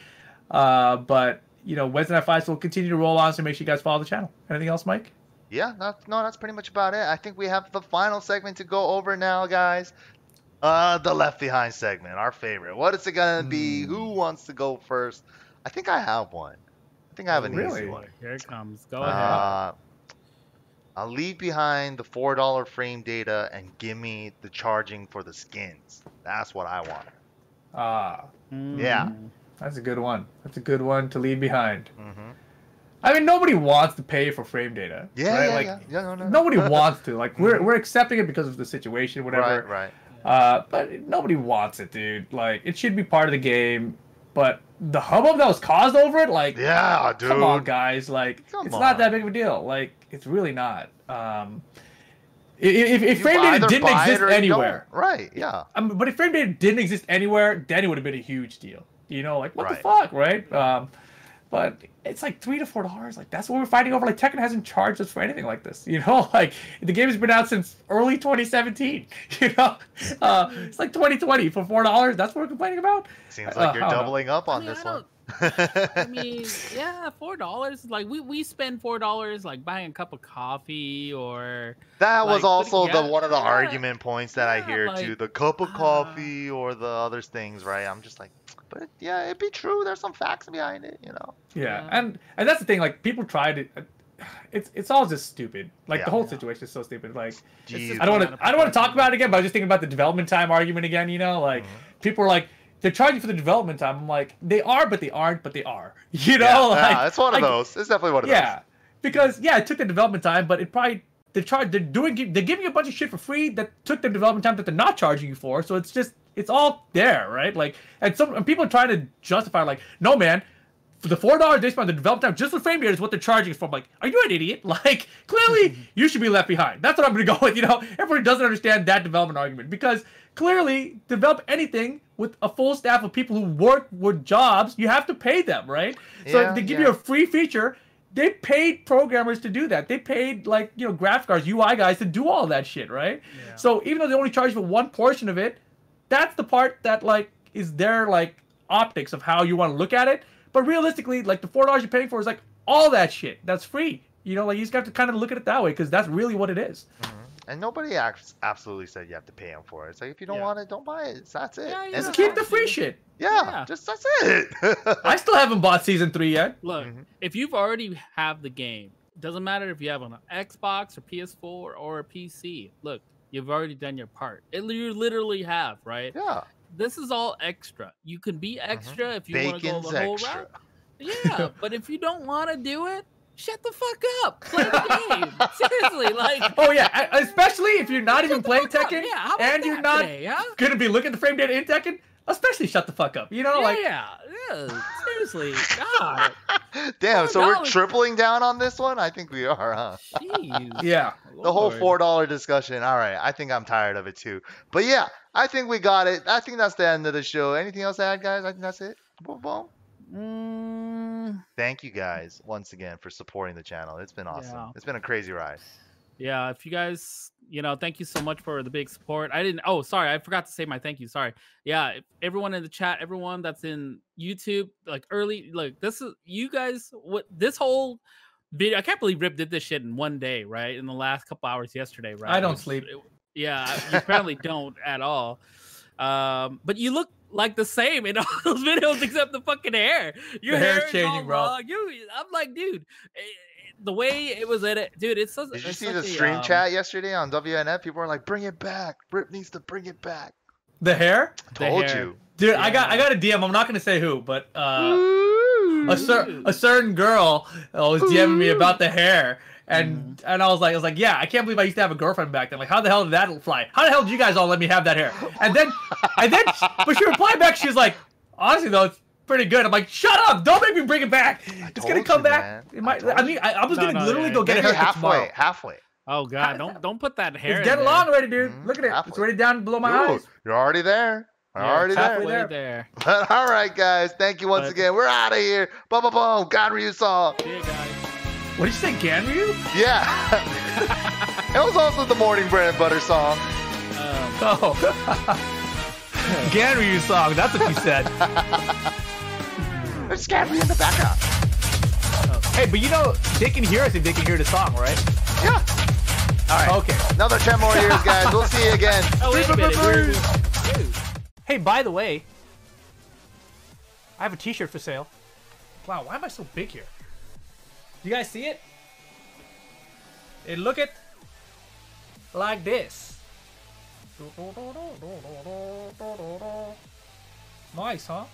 But Wednesday Night Fights will continue to roll on, so make sure you guys follow the channel. Anything else, Mike? Yeah, that's pretty much about it. I think we have the final segment to go over now, guys. The Left Behind segment, our favorite. What is it gonna be? Who wants to go first? I think I have one. I think I have an easy one. Here it comes. Go ahead. I'll leave behind the $4 frame data and give me the charging for the skins. That's what I want. Yeah. That's a good one. That's a good one to leave behind. I mean, nobody wants to pay for frame data. Yeah. No. Nobody wants to. Like, we're accepting it because of the situation, whatever. Right. But nobody wants it, dude. Like, it should be part of the game. But the hubbub that was caused over it, like, yeah, dude. Come on, guys. Like, it's not that big of a deal. Like, it's really not. If frame data didn't exist anywhere, right? Yeah. But if frame data didn't exist anywhere, then it would have been a huge deal. Like, what the fuck, right? But it's like $3 to $4. Like, that's what we're fighting over. Like, Tekken hasn't charged us for anything like this. Like, the game has been out since early 2017. It's like 2020 for $4. That's what we're complaining about. Seems like you're doubling up on this one. I mean, yeah, $4. Like, we spend $4 like buying a cup of coffee or. That was also one of the argument points that I hear too. The cup of coffee or the other things, right? I'm just like. But yeah, it'd be true. There's some facts behind it, Yeah, and that's the thing. Like, people tried it. It's all just stupid. Like, the whole situation is so stupid. Like, I don't want to talk about it again. But I was just thinking about the development time argument again. Like, people are like, they're charging for the development time. I'm like, they are, but they aren't, but they are. Yeah, it's one of those. It's definitely one of those. Yeah, because it took the development time, but it probably they're giving you a bunch of shit for free that took the development time that they're not charging you for. So it's all there, right? Like, and people are trying to justify, like, no, man, for the $4 they spent on the development time just for frame data is what they're charging for. I'm like, are you an idiot? Like, clearly you should be left behind. That's what I'm going to go with. Everybody doesn't understand that development argument because clearly develop anything with a full staff of people who work with jobs, you have to pay them, right? So if they give you a free feature, they paid programmers to do that. They paid, like, graphic cards, UI guys to do all that shit, right? Yeah. So even though they only charge for one portion of it, that's the part that, like, is their, like, optics of how you want to look at it. But realistically, like, the $4 you're paying for is, like, all that shit. That's free. Like, you just have to kind of look at it that way because that's really what it is. And nobody absolutely said you have to pay them for it. It's like, if you don't want it, don't buy it. That's it. Yeah, just keep the free shit. Yeah, just that's it. I still haven't bought Season 3 yet. Look, if you've already have the game, doesn't matter if you have on an Xbox or PS4 or a PC. Look, you've already done your part. You literally have, right? Yeah. This is all extra. You can be extra if you want to go the whole route. Yeah, but if you don't want to do it, shut the fuck up. Play the game. Seriously, like. Oh yeah, especially if you're not even playing Tekken and you're not gonna be looking at the frame data in Tekken. Especially shut the fuck up. Like. Yeah. Seriously, God. Damn, so we're $4. tripling down on this one? I think we are, huh? Jeez. Yeah. The whole Lord. $4 discussion. All right, I think I'm tired of it too. But yeah, I think we got it. I think that's the end of the show. Anything else to add, guys? I think that's it. Boom, boom. Thank you guys once again for supporting the channel. It's been awesome. Yeah. It's been a crazy ride. Yeah, if you guys, thank you so much for the big support. Oh, sorry, I forgot to say my thank you. Sorry. Yeah, if everyone in the chat, everyone that's in YouTube, like this is you guys. What this whole video? I can't believe Rip did this shit in one day, right? In the last couple hours yesterday, right? I don't sleep. Yeah, you apparently don't at all. But you look like the same in all those videos except the fucking hair. Your The hair's hair is changing, all bro. wrong. I'm like, dude, the way it was edit, dude. It's so. Did you see the stream chat yesterday on WNF? People were like, "Bring it back. Rip needs to bring it back." The hair? Told hair. you, Dude, Yeah. I got a DM. I'm not gonna say who, but a certain girl was DMing me about the hair, and I was like, yeah, I can't believe I used to have a girlfriend back then. Like, how the hell did that fly? How the hell did you guys all let me have that hair? And then, but she replied back. She's like, honestly though, it's pretty good. I'm like, shut up! Don't make me bring it back. It's gonna come back. It might. I mean, I was gonna literally go get a maybe haircut tomorrow. halfway. Oh god, don't put that hair. It's getting long already, dude. Look at it. halfway. It's already down below my Ooh, eyes. you're already there. Already there. halfway there. But all right, guys. Thank you once again. We're out of here. Boom, boom, boom. Ganryu song. See you guys. What did you say, Ganryu? Yeah. It was also the morning bread and butter song. Oh. Ganryu song. That's what you said. There's Ganryu in the background. Hey, but they can hear us if they can hear the song, right? Yeah. All right. Okay. Another 10 more years, guys. We'll see you again. Oh, wait a minute. Hey, by the way, I have a t-shirt for sale. Wow, why am I so big here? You guys see it? It look it like this. Nice, huh?